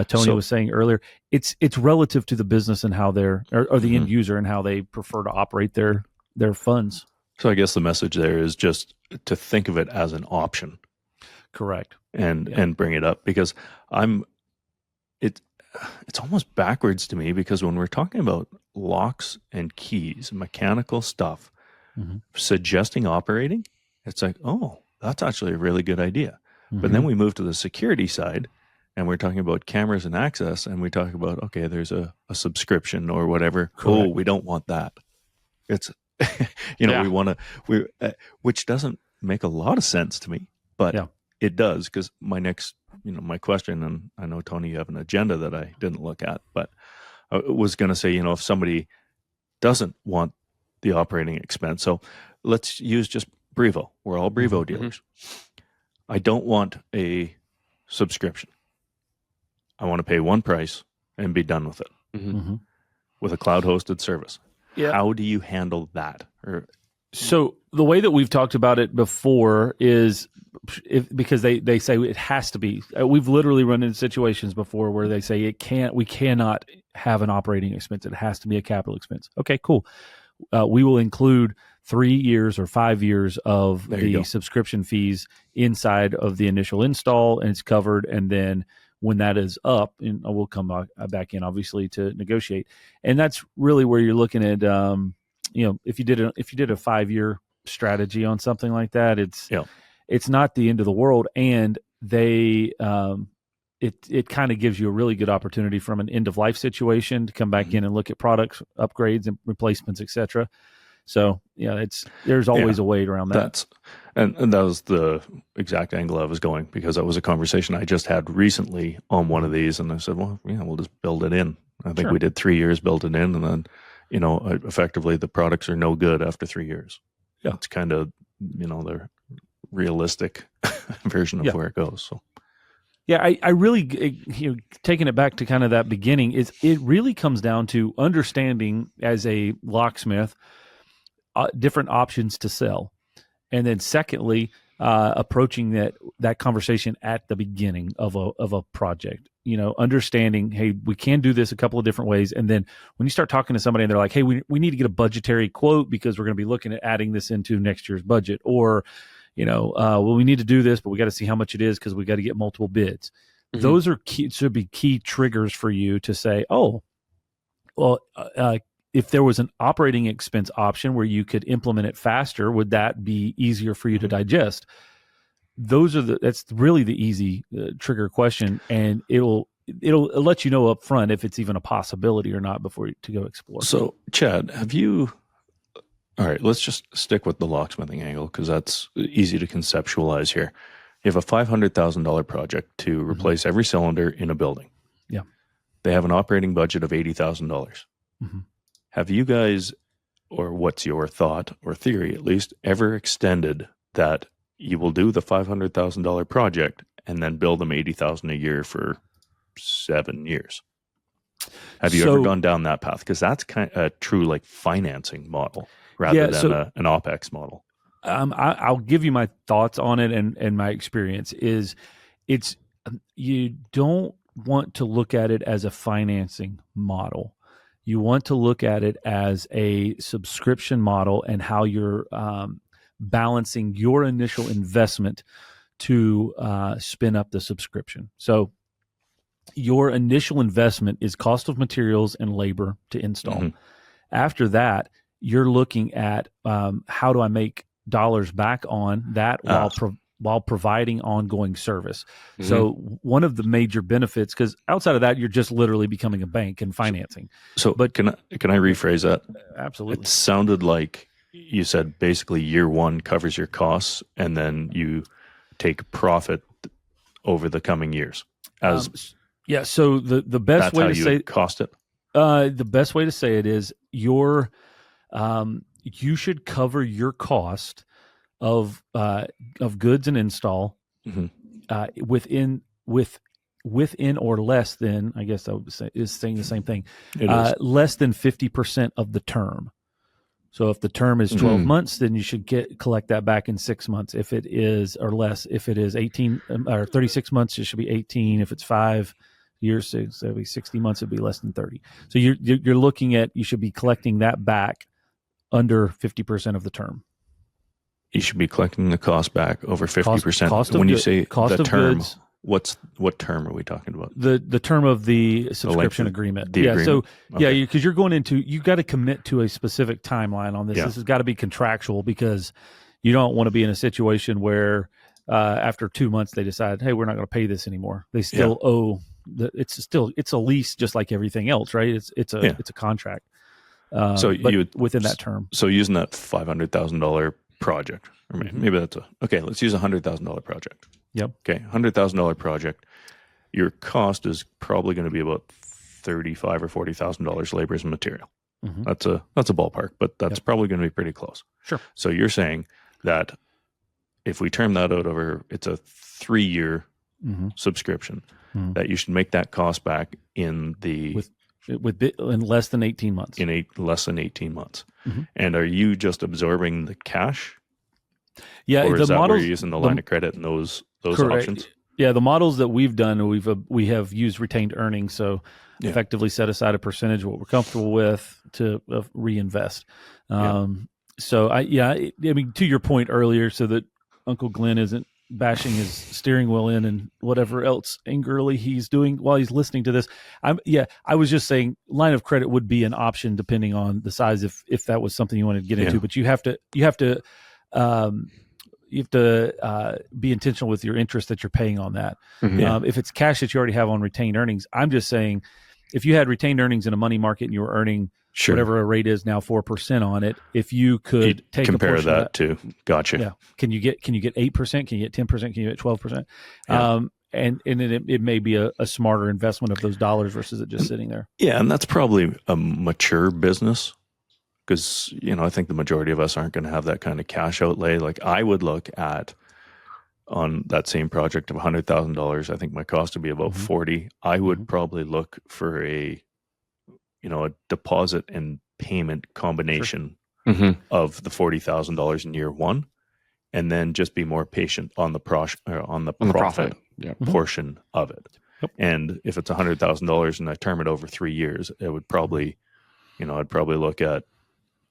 Tony was saying earlier. It's relative to the business and how they're or the end user and how they prefer to operate their funds. So I guess the message there is just to think of it as an option. Correct. And bring it up, because it's almost backwards to me, because when we're talking about locks and keys, mechanical stuff, suggesting operating, it's like, oh, that's actually a really good idea. But then we move to the security side and we're talking about cameras and access, and we talk about, okay, there's a subscription or whatever. Correct. Oh, we don't want that. It's, we want to, which doesn't make a lot of sense to me, but it does, because my next, my question, and I know, Tony, you have an agenda that I didn't look at, but I was going to say, if somebody doesn't want the operating expense, so let's use just Brevo. We're all Brevo dealers. I don't want a subscription. I want to pay one price and be done with it with a cloud hosted service. Yeah. How do you handle that? So the way that we've talked about it before is because they say it has to be. We've literally run into situations before where they say we cannot have an operating expense. It has to be a capital expense. Okay, cool. We will include 3 years or 5 years of the subscription fees inside of the initial install, and it's covered. And then when that is up, and we'll come back in, obviously, to negotiate. And that's really where you're looking at. If you did a 5-year strategy on something like that, it's not the end of the world, and they it kind of gives you a really good opportunity from an end of life situation to come back in and look at products, upgrades, and replacements, etc. So there's always a way around that. And that was the exact angle I was going, because that was a conversation I just had recently on one of these, and I said, well, we'll just build it in. I think we did 3 years, built it in, and then effectively the products are no good after 3 years. Yeah, it's kind of the realistic version of where it goes. So. Yeah, I really, taking it back to kind of that beginning, is it really comes down to understanding as a locksmith different options to sell, and then secondly, approaching that conversation at the beginning of a project. Understanding, hey, we can do this a couple of different ways, and then when you start talking to somebody and they're like, hey, we need to get a budgetary quote because we're going to be looking at adding this into next year's budget, or well, we need to do this, but we got to see how much it is because we got to get multiple bids. Those are should be key triggers for you to say, oh, well, if there was an operating expense option where you could implement it faster, would that be easier for you to digest? That's really the easy trigger question, and it'll let you know up front if it's even a possibility or not before to go explore. So, Chad, all right, let's just stick with the locksmithing angle, because that's easy to conceptualize here. You have a $500,000 project to replace every cylinder in a building. Yeah. They have an operating budget of $80,000. Have you guys, or what's your thought or theory at least, ever extended that you will do the $500,000 project and then bill them $80,000 a year for 7 years? Have you ever gone down that path? Because that's kind of a true financing model rather than an OpEx model. I'll give you my thoughts on it, and my experience is you don't want to look at it as a financing model. You want to look at it as a subscription model, and how you're balancing your initial investment to spin up the subscription. So your initial investment is cost of materials and labor to install. After that, you're looking at how do I make dollars back on that while providing ongoing service. So one of the major benefits, because outside of that, you're just literally becoming a bank and financing. But can I rephrase that? Absolutely. It sounded like you said basically year one covers your costs, and then you take profit over the coming years. Yeah. So the best That's way how to you say cost it. the best way to say it is you should cover your cost of goods and install Mhm. Within or less than, I guess I would say is saying the same thing, It is. less than 50% of the term. So if the term is 12 months, then you should collect that back in 6 months. If it is, or less, if it is 18 or 36 months, it should be 18. If it's 5 years, so it'll be 60 months, it'd be less than 30. So you're looking at, you should be collecting that back under 50% of the term. You should be collecting the cost back over 50%. Cost of when you good- say cost the of term, goods. what term are we talking about? The term of the subscription of agreement. the agreement? So Okay. because you're going into, you got to commit to a specific timeline on this. Yeah. This has got to be contractual, because you don't want to be in a situation where after 2 months they decide, hey, we're not going to pay this anymore. They still owe. It's a lease, just like everything else, right? It's a contract. So but you would, within that term. So using that $500,000 project, or maybe that's okay. Let's use $100,000 project. Yep. Okay, $100,000 project. Your cost is probably going to be about $35,000 or $40,000 labors and material. Mhm. That's a ballpark, but that's probably going to be pretty close. Sure. So you're saying that if we term that out over, it's a 3-year subscription, that you should make that cost back in the in less than 18 months. in less than 18 months. And are you just absorbing the cash? Yeah, Or the is that where models, you're using the line of credit and those correct. options? Yeah, the models that we've done, we have used retained earnings, so effectively set aside a percentage of what we're comfortable with to reinvest. So I mean, to your point earlier, so that Uncle Glenn isn't bashing his steering wheel in and whatever else angrily he's doing while he's listening to this. I was just saying line of credit would be an option depending on the size, if that was something you wanted to get into, but you have to be intentional with your interest that you're paying on that. If it's cash that you already have on retained earnings, I'm just saying, if you had retained earnings in a money market and you were earning whatever a rate is now, 4% on it, if you could take compare a that to, gotcha. Yeah. Can you get 8%? Can you get 10%? Can you get 12%? And it may be a smarter investment of those dollars versus it just sitting there. Yeah, and that's probably a mature business, because I think the majority of us aren't going to have that kind of cash outlay. Like, I would look at, on that same project of $100,000, I think my cost would be about 40. I would probably look for a deposit and payment combination of the $40,000 in year one, and then just be more patient on the profit portion of it. And if it's $100,000 and I term it over 3 years, it would probably, I'd probably look at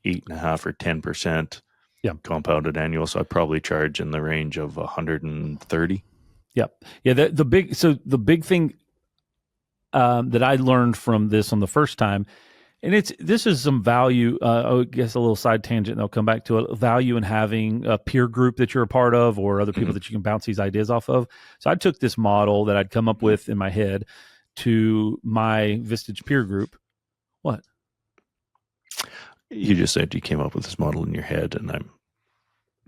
8.5 or 10% compounded annual. So I'd probably charge in the range of 130. Yeah. The big thing that I learned from this on the first time, and this is some value, I guess a little side tangent, and I'll come back to it, value in having a peer group that you're a part of, or other people that you can bounce these ideas off of. So I took this model that I'd come up with in my head to my Vistage peer group. What? You just said you came up with this model in your head, and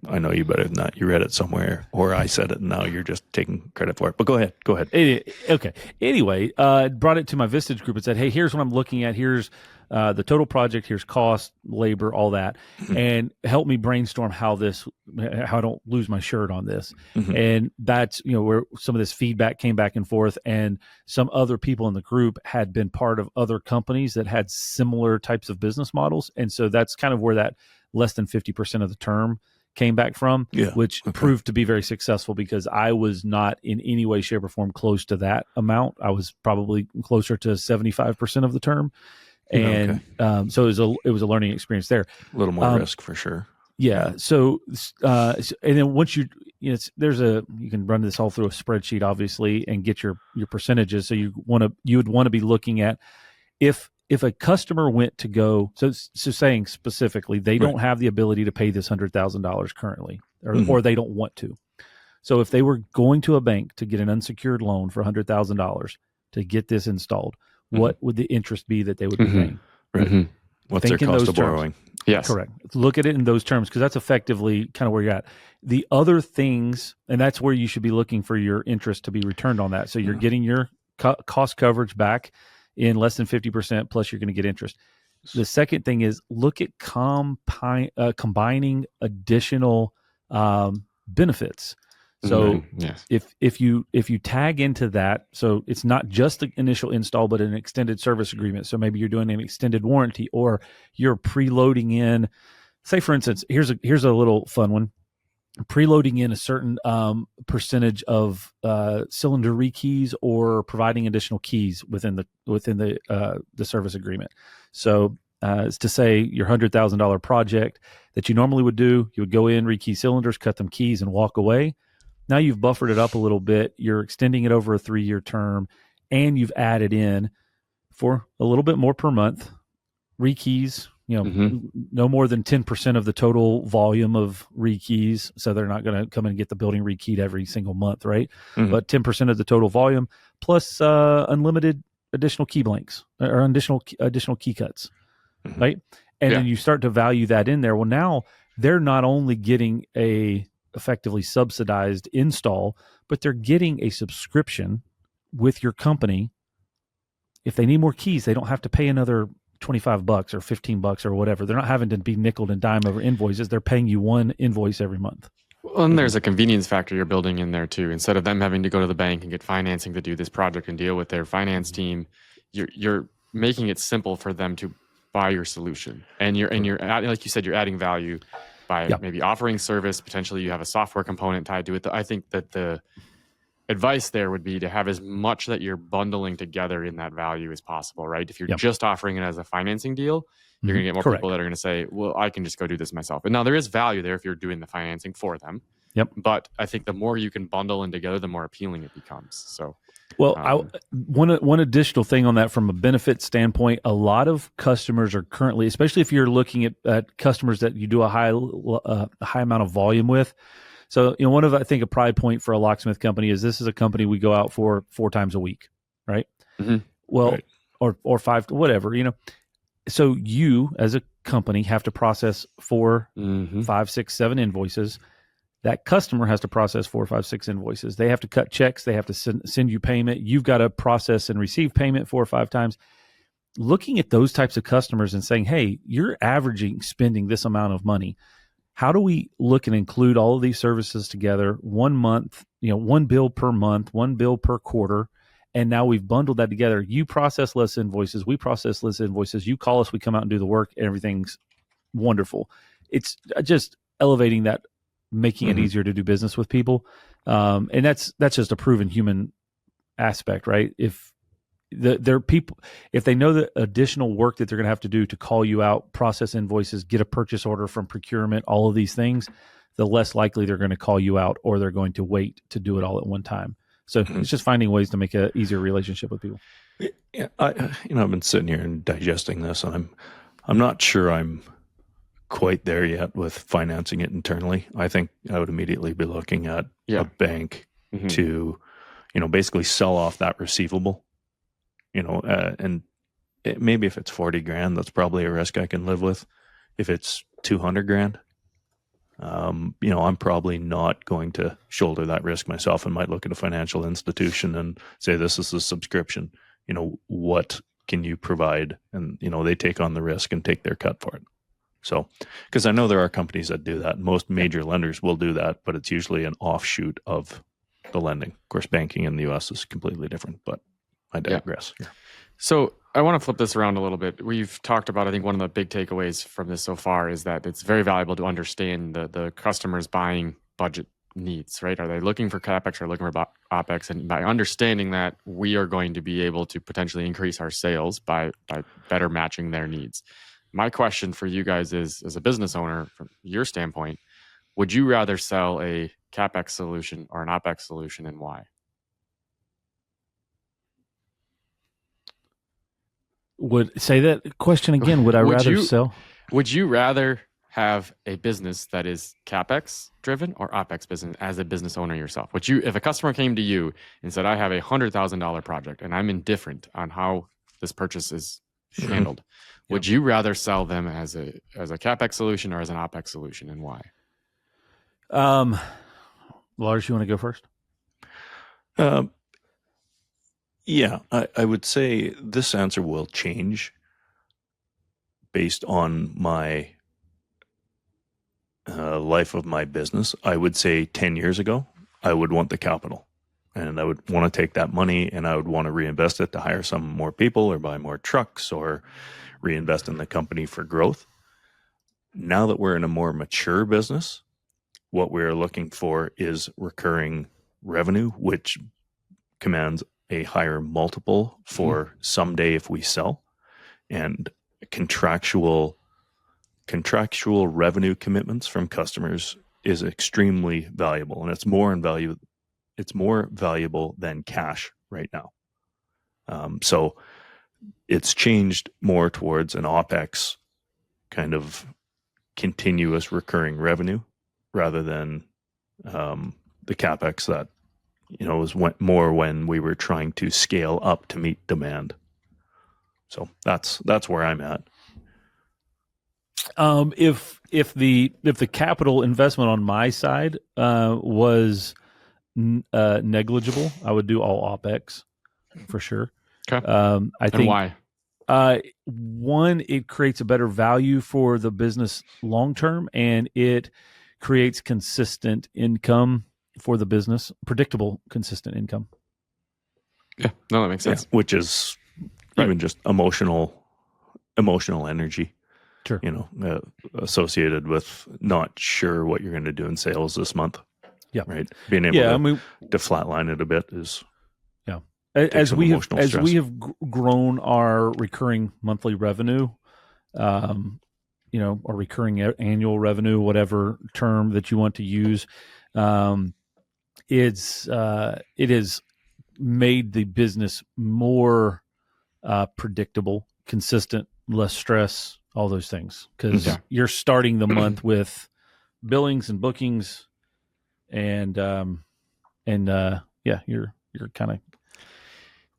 I know you better than that. You read it somewhere, or I said it, and now you're just taking credit for it. But go ahead. Okay. Anyway, brought it to my Vistage group and said, hey, here's what I'm looking at. Here's the total project. Here's cost, labor, all that. And help me brainstorm how I don't lose my shirt on this. And that's, where some of this feedback came back and forth. And some other people in the group had been part of other companies that had similar types of business models. And so that's kind of where that less than 50% of the term came back from, which proved to be very successful, because I was not in any way, shape, or form close to that amount. I was probably closer to 75% of the term. And so it was a learning experience there. A little more risk for sure. Yeah. So, and then once you can run this all through a spreadsheet, obviously, and get your percentages. So you would want to be looking at if a customer went to go, so saying specifically, they don't have the ability to pay this $100,000 currently, or they don't want to. So if they were going to a bank to get an unsecured loan for $100,000 to get this installed, what would the interest be that they would be paying? Right. What's their cost of borrowing? Yes. Correct. Look at it in those terms, because that's effectively kind of where you're at. The other things, and that's where you should be looking for your interest to be returned on that. So you're getting your cost coverage back in less than 50%, plus you're going to get interest. The second thing is look at combining additional benefits. So yes. if you tag into that, so it's not just the initial install, but an extended service agreement. So maybe you're doing an extended warranty, or you're preloading in, say for instance, here's a little fun one. Preloading in a certain percentage of cylinder rekeys, or providing additional keys within the service agreement. So it's to say your $100,000 project that you normally would do, you would go in, rekey cylinders, cut them keys, and walk away. Now you've buffered it up a little bit. You're extending it over a 3-year term, and you've added in for a little bit more per month rekeys. No more than 10% of the total volume of rekeys. So they're not going to come and get the building rekeyed every single month, right? But 10% of the total volume, plus unlimited additional key blanks or additional key cuts, right? And then you start to value that in there. Well, now they're not only getting a effectively subsidized install, but they're getting a subscription with your company. If they need more keys, they don't have to pay another $25 or $15 or whatever. They're not having to be nickel and dime over invoices. They're paying you one invoice every month. Well, and there's a convenience factor you're building in there too. Instead of them having to go to the bank and get financing to do this project and deal with their finance team, you're making it simple for them to buy your solution. And you're adding, like you said, you're adding value by maybe offering service. Potentially you have a software component tied to it. I think that the advice there would be to have as much that you're bundling together in that value as possible, right? If you're just offering it as a financing deal, you're going to get more people that are going to say, well, I can just go do this myself. And now there is value there if you're doing the financing for them. But I think the more you can bundle in together, the more appealing it becomes. So, well, one additional thing on that from a benefit standpoint, a lot of customers are currently, especially if you're looking at customers that you do a high amount of volume with. So, one of, I think, a pride point for a locksmith company is this is a company we go out for 4 times a week, right? Well, or 5, whatever, So you, as a company, have to process 4, 5, 6, 7 invoices. That customer has to process 4, 5, 6 invoices. They have to cut checks. They have to send you payment. You've got to process and receive payment 4 or 5 times. Looking at those types of customers and saying, hey, you're averaging spending this amount of money. How do we look and include all of these services together 1 month, 1 bill per month, 1 bill per quarter, and now we've bundled that together. You process less invoices, we process less invoices. You call us, we come out and do the work, and everything's wonderful. It's just elevating that, making it easier to do business with people, and that's just a proven human aspect, right? If if they know the additional work that they're going to have to do to call you out, process invoices, get a purchase order from procurement, all of these things, the less likely they're going to call you out, or they're going to wait to do it all at one time. So it's just finding ways to make an easier relationship with people. Yeah, I've been sitting here and digesting this, and I'm not sure I'm quite there yet with financing it internally. I think I would immediately be looking at a bank to, basically sell off that receivable. And maybe if it's 40 grand, that's probably a risk I can live with. If it's 200 grand, I'm probably not going to shoulder that risk myself, and might look at a financial institution and say, this is a subscription. What can you provide? And, they take on the risk and take their cut for it. So, because I know there are companies that do that. Most major lenders will do that, but it's usually an offshoot of the lending. Of course, banking in the U.S. is completely different, but I digress. Yeah. So I want to flip this around a little bit. We've talked about, I think one of the big takeaways from this so far is that it's very valuable to understand the customer's buying budget needs, right? Are they looking for CapEx or looking for OpEx? And by understanding that, we are going to be able to potentially increase our sales by better matching their needs. My question for you guys is, as a business owner, from your standpoint, would you rather sell a CapEx solution or an OpEx solution, and why? Would say that question again. Would I rather sell? Would you rather have a business that is CapEx driven or OpEx business as a business owner yourself? Would you, if a customer came to you and said, I have a $100,000 project and I'm indifferent on how this purchase is handled, would you rather sell them as a CapEx solution or as an OpEx solution, and why? Lars, you want to go first? Yeah, I would say this answer will change based on my life of my business. I would say 10 years ago, I would want the capital. And I would want to take that money and I would want to reinvest it to hire some more people or buy more trucks or reinvest in the company for growth. Now that we're in a more mature business, what we're looking for is recurring revenue, which commands a higher multiple for someday if we sell, and contractual revenue commitments from customers is extremely valuable, and it's more valuable than cash right now. So it's changed more towards an OpEx kind of continuous recurring revenue rather than the CapEx that was more when we were trying to scale up to meet demand. So that's where I'm at. If the capital investment on my side was negligible, I would do all OpEx for sure. Okay. I think why? One, it creates a better value for the business long term, and it creates consistent income for the business, predictable, consistent income. Yeah, no, that makes sense. Yeah, which is even just emotional energy. Sure. Associated with not sure what you're going to do in sales this month. Yeah. Right. Being able to flatline it a bit is. Yeah. As we have grown our recurring monthly revenue, or recurring annual revenue, whatever term that you want to use, it has made the business more predictable, consistent, less stress, all those things, because you're starting the month with billings and bookings, and you're kind of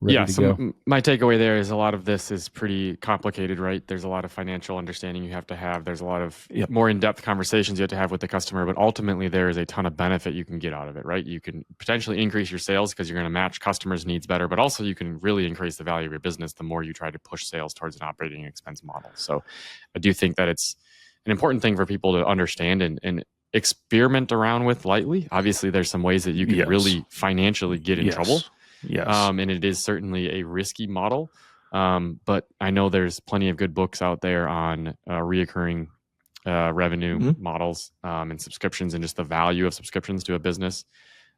ready to go. My takeaway there is a lot of this is pretty complicated, right? There's a lot of financial understanding you have to have. There's a lot of more in-depth conversations you have to have with the customer, but ultimately there is a ton of benefit you can get out of it, right? You can potentially increase your sales because you're going to match customers' needs better, but also you can really increase the value of your business the more you try to push sales towards an operating expense model. So I do think that it's an important thing for people to understand and experiment around with lightly. Obviously, there's some ways that you can really financially get in trouble. Yes. And it is certainly a risky model. But I know there's plenty of good books out there on reoccurring revenue models and subscriptions and just the value of subscriptions to a business.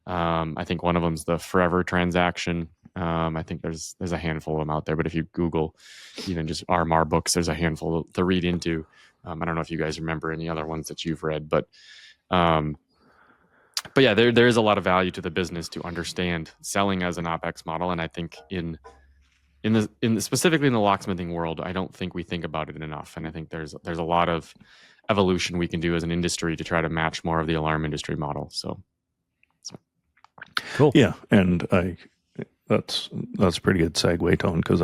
I think one of them is the Forever Transaction. I think there's a handful of them out there, but if you Google even just RMR books, there's a handful to read into. I don't know if you guys remember any other ones that you've read, but yeah, there is a lot of value to the business to understand selling as an OpEx model, and I think in specifically in the locksmithing world, I don't think we think about it enough, and I think there's a lot of evolution we can do as an industry to try to match more of the alarm industry model. So. Cool. Yeah, and that's a pretty good segue, Tone, because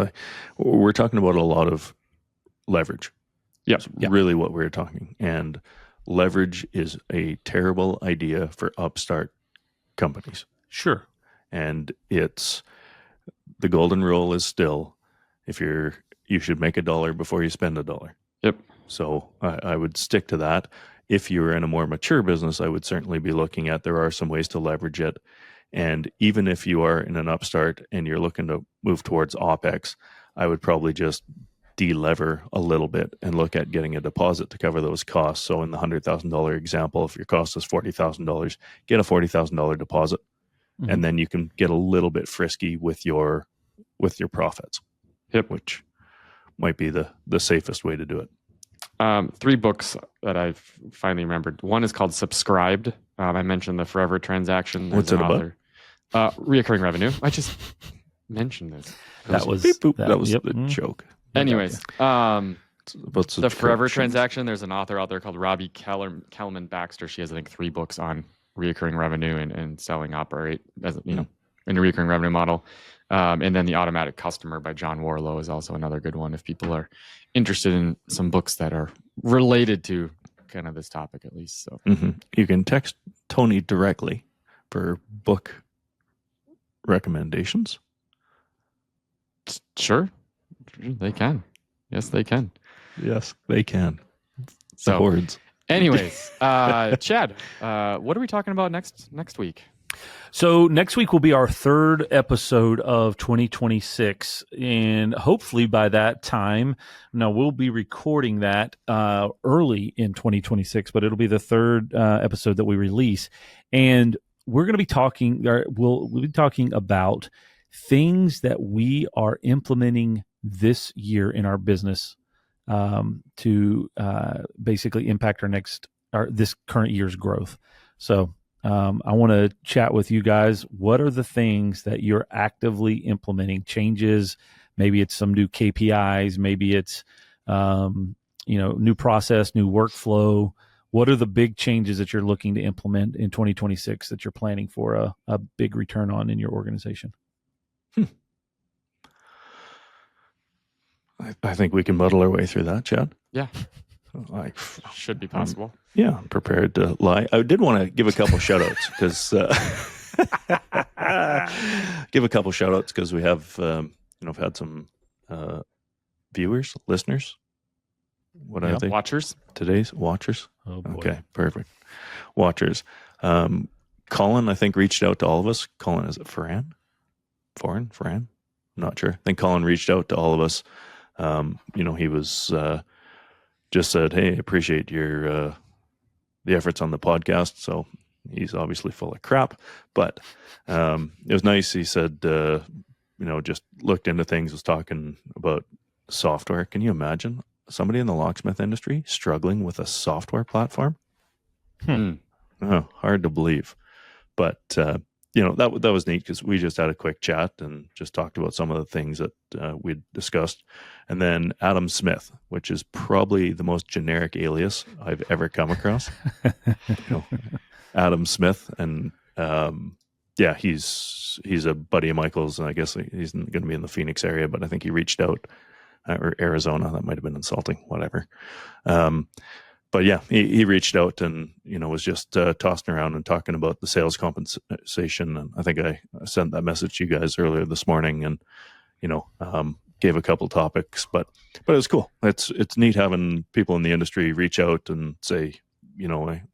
we're talking about a lot of leverage. That's really what we're talking, and leverage is a terrible idea for upstart companies. Sure. And it's the golden rule is still you should make $1 before you spend $1. Yep. So I would stick to that. If you were in a more mature business, I would certainly be looking at there are some ways to leverage it. And even if you are in an upstart and you're looking to move towards OpEx, I would probably just de-lever a little bit and look at getting a deposit to cover those costs. So in the $100,000 example, if your cost is $40,000, get a $40,000 deposit, and then you can get a little bit frisky with your profits. Yep. Which might be the safest way to do it. 3 books that I've finally remembered. One is called Subscribed. I mentioned the Forever Transaction. What's it about? Reoccurring revenue. I just mentioned this. That was the joke. Anyways, the Forever Transaction. There's an author out there called Robbie Kellerman Baxter. She has, I think, 3 books on reoccurring revenue and selling operate as in a recurring revenue model. And then The Automatic Customer by John Warlow is also another good one if people are interested in some books that are related to kind of this topic, at least. So you can text Tony directly for book recommendations. Sure, they can. Yes, they can. Yes, they can. So, Hordes. anyways, Chad, what are we talking about next week? So next week will be our third episode of 2026, and hopefully by that time, now we'll be recording that early in 2026, but it'll be the third episode that we release, and we're going to be talking. We'll be talking about things that we are implementing this year in our business to basically impact this current year's growth. So. I want to chat with you guys. What are the things that you're actively implementing? Changes? Maybe it's some new KPIs. Maybe it's new process, new workflow. What are the big changes that you're looking to implement in 2026 that you're planning for a big return on in your organization? I think we can muddle our way through that, Chad. Yeah. Should be possible. Yeah, I'm prepared to lie. I did want to give a couple shout outs because we have had some viewers, listeners. What are they? Watchers. Today's watchers. Oh boy. Okay, perfect. Watchers. Colin, I think, reached out to all of us. Colin, is it Ferran? Ferran? I'm not sure. I think Colin reached out to all of us. He was just said, "Hey, appreciate your the efforts on the podcast." So he's obviously full of crap, but it was nice. He said, just looked into things, was talking about software. Can you imagine somebody in the locksmith industry struggling with a software platform? Oh, hard to believe. But, that was neat because we just had a quick chat and just talked about some of the things that we'd discussed. And then Adam Smith, which is probably the most generic alias I've ever come across. Adam Smith. And he's a buddy of Michael's. And I guess he's going to be in the Phoenix area, but I think he reached out, or Arizona. That might have been insulting, whatever. But yeah, he reached out and, was just tossing around and talking about the sales compensation. And I think I sent that message to you guys earlier this morning and, gave a couple topics, but it was cool. It's neat having people in the industry reach out and say,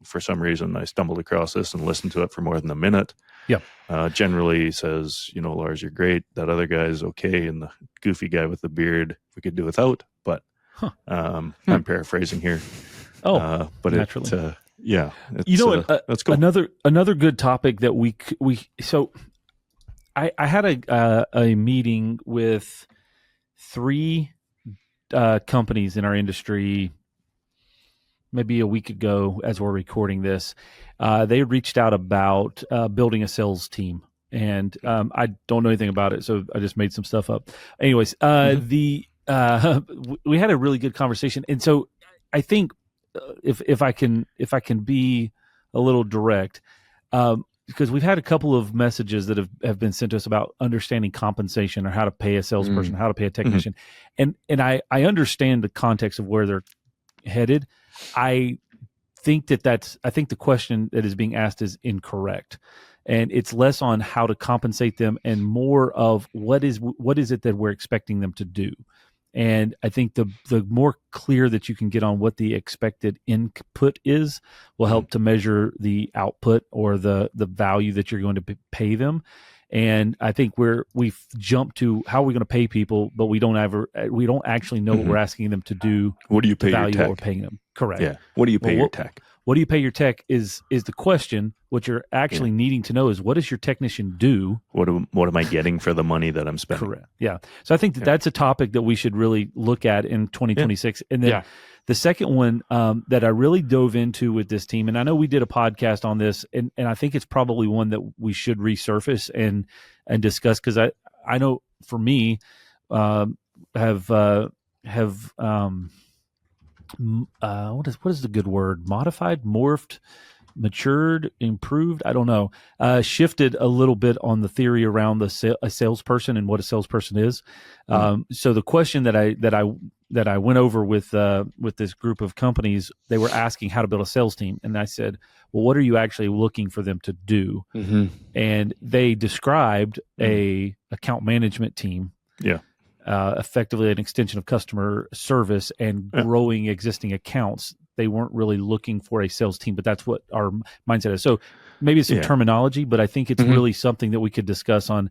for some reason I stumbled across this and listened to it for more than a minute. Yeah. Generally says, Lars, you're great. That other guy is okay. And the goofy guy with the beard, we could do without, but I'm paraphrasing here. Oh, but naturally. That's cool. Another good topic that so I had a meeting with 3 companies in our industry maybe a week ago as we're recording this. They reached out about building a sales team, and I don't know anything about it, so I just made some stuff up. Anyways, we had a really good conversation, and so I think if I can be a little direct, because we've had a couple of messages that have been sent to us about understanding compensation or how to pay a salesperson, how to pay a technician, and I understand the context of where they're headed. I think the question that is being asked is incorrect, and it's less on how to compensate them and more of what is it that we're expecting them to do. And I think the more clear that you can get on what the expected input is will help to measure the output or the value that you're going to pay them. And I think we've jumped to how are we going to pay people, but we don't actually know what we're asking them to do. What do you pay your tech? We're paying them. Correct. Yeah. What do you pay your tech? What do you pay your tech is the question. What you're actually needing to know is what does your technician do? What am I getting for the money that I'm spending? Correct. Yeah. So I think that's a topic that we should really look at in 2026. And then the second one that I really dove into with this team, and I know we did a podcast on this, and I think it's probably one that we should resurface and discuss, because I know for me have what is the good word? Modified, morphed, matured, improved. I don't know. Shifted a little bit on the theory around a salesperson and what a salesperson is. So the question that I went over with this group of companies, they were asking how to build a sales team, and I said, well, what are you actually looking for them to do? And they described a account management team. Yeah. effectively an extension of customer service and growing existing accounts. They weren't really looking for a sales team, but that's what our mindset is. So maybe it's some terminology, but I think it's really something that we could discuss on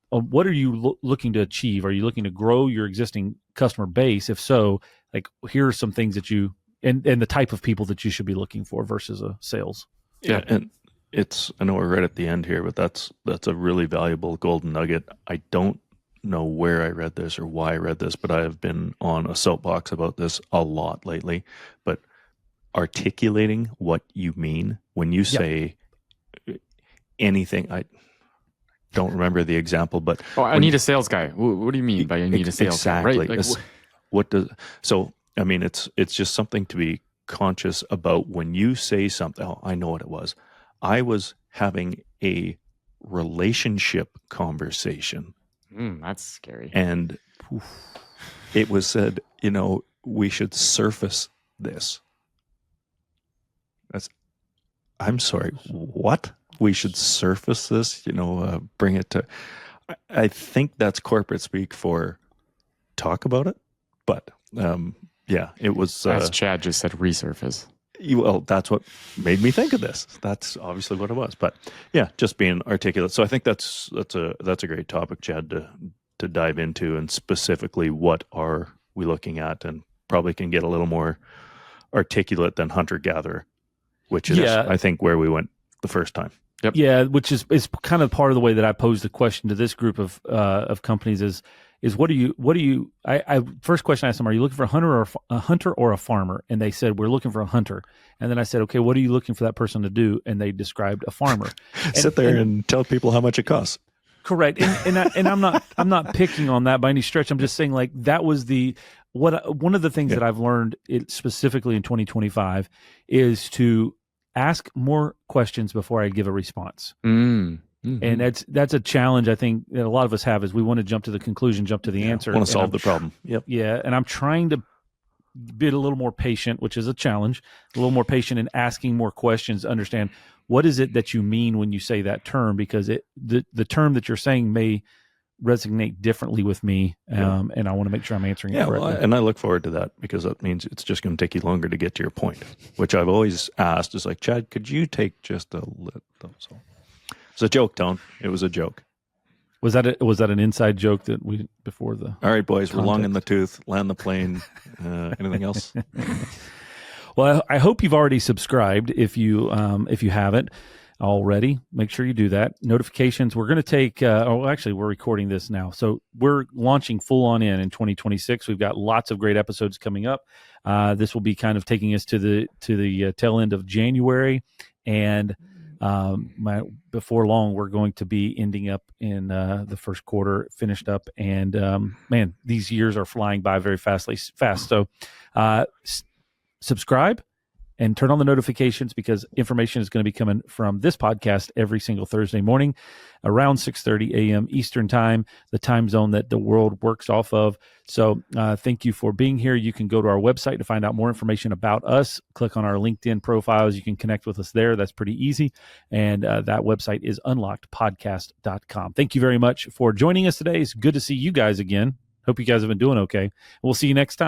what are you looking to achieve? Are you looking to grow your existing customer base? If so, like here are some things that you and the type of people that you should be looking for versus a sales. Yeah, and I know we're right at the end here, but that's a really valuable golden nugget. I don't know where I read this or why I read this, but I have been on a soapbox about this a lot lately. But articulating what you mean when you say anything, I don't remember the example, but I need a sales guy. What do you mean by I need a sales guy? Right? Like, what does so? I mean, it's just something to be conscious about when you say something. Oh, I know what it was. I was having a relationship conversation. That's scary. And it was said, we should surface this. I'm sorry, what? We should surface this, bring it to, I think that's corporate speak for talk about it. But it was. As Chad just said, resurface. Well, that's what made me think of this. That's obviously what it was. But yeah, just being articulate. So I think that's a great topic, Chad, to dive into, and specifically what are we looking at, and probably can get a little more articulate than hunter-gatherer, which is, I think, where we went the first time. Yep. Yeah, which is kind of part of the way that I posed the question to this group of companies is what do you I first question I asked them, are you looking for a hunter or a farmer? And they said, we're looking for a hunter. And then I said, okay, what are you looking for that person to do? And they described a farmer. Sit there and tell people how much it costs. Correct. And I'm not picking on that by any stretch. I'm just saying, like, that was one of the things that I've learned specifically in 2025 is to ask more questions before I give a response. Mm-hmm. And that's a challenge I think that a lot of us have, is we want to jump to the conclusion, jump to the answer. Want to solve the problem. Yep. Yeah. And I'm trying to be a little more patient, which is a challenge, a little more patient in asking more questions, understand what is it that you mean when you say that term, because the term that you're saying may resonate differently with me. And I want to make sure I'm answering it correctly. And I look forward to that, because that means it's just going to take you longer to get to your point, which I've always asked is like, Chad, could you take just a little? So it's a joke, Tone. It was a joke. Was that an inside joke that we before the? All right, boys, we're long in the tooth. Land the plane. Anything else? Well, I hope you've already subscribed. If you haven't already, make sure you do that. Notifications. We're going to take. Actually, we're recording this now, so we're launching full on in 2026. We've got lots of great episodes coming up. This will be kind of taking us to the tail end of January, and before long, we're going to be ending up in the first quarter finished up. And man, these years are flying by very fast. So subscribe and turn on the notifications, because information is going to be coming from this podcast every single Thursday morning around 6:30 a.m. Eastern time, the time zone that the world works off of. So thank you for being here. You can go to our website to find out more information about us. Click on our LinkedIn profiles. You can connect with us there. That's pretty easy. And that website is unlockedpodcast.com. Thank you very much for joining us today. It's good to see you guys again. Hope you guys have been doing okay. We'll see you next time.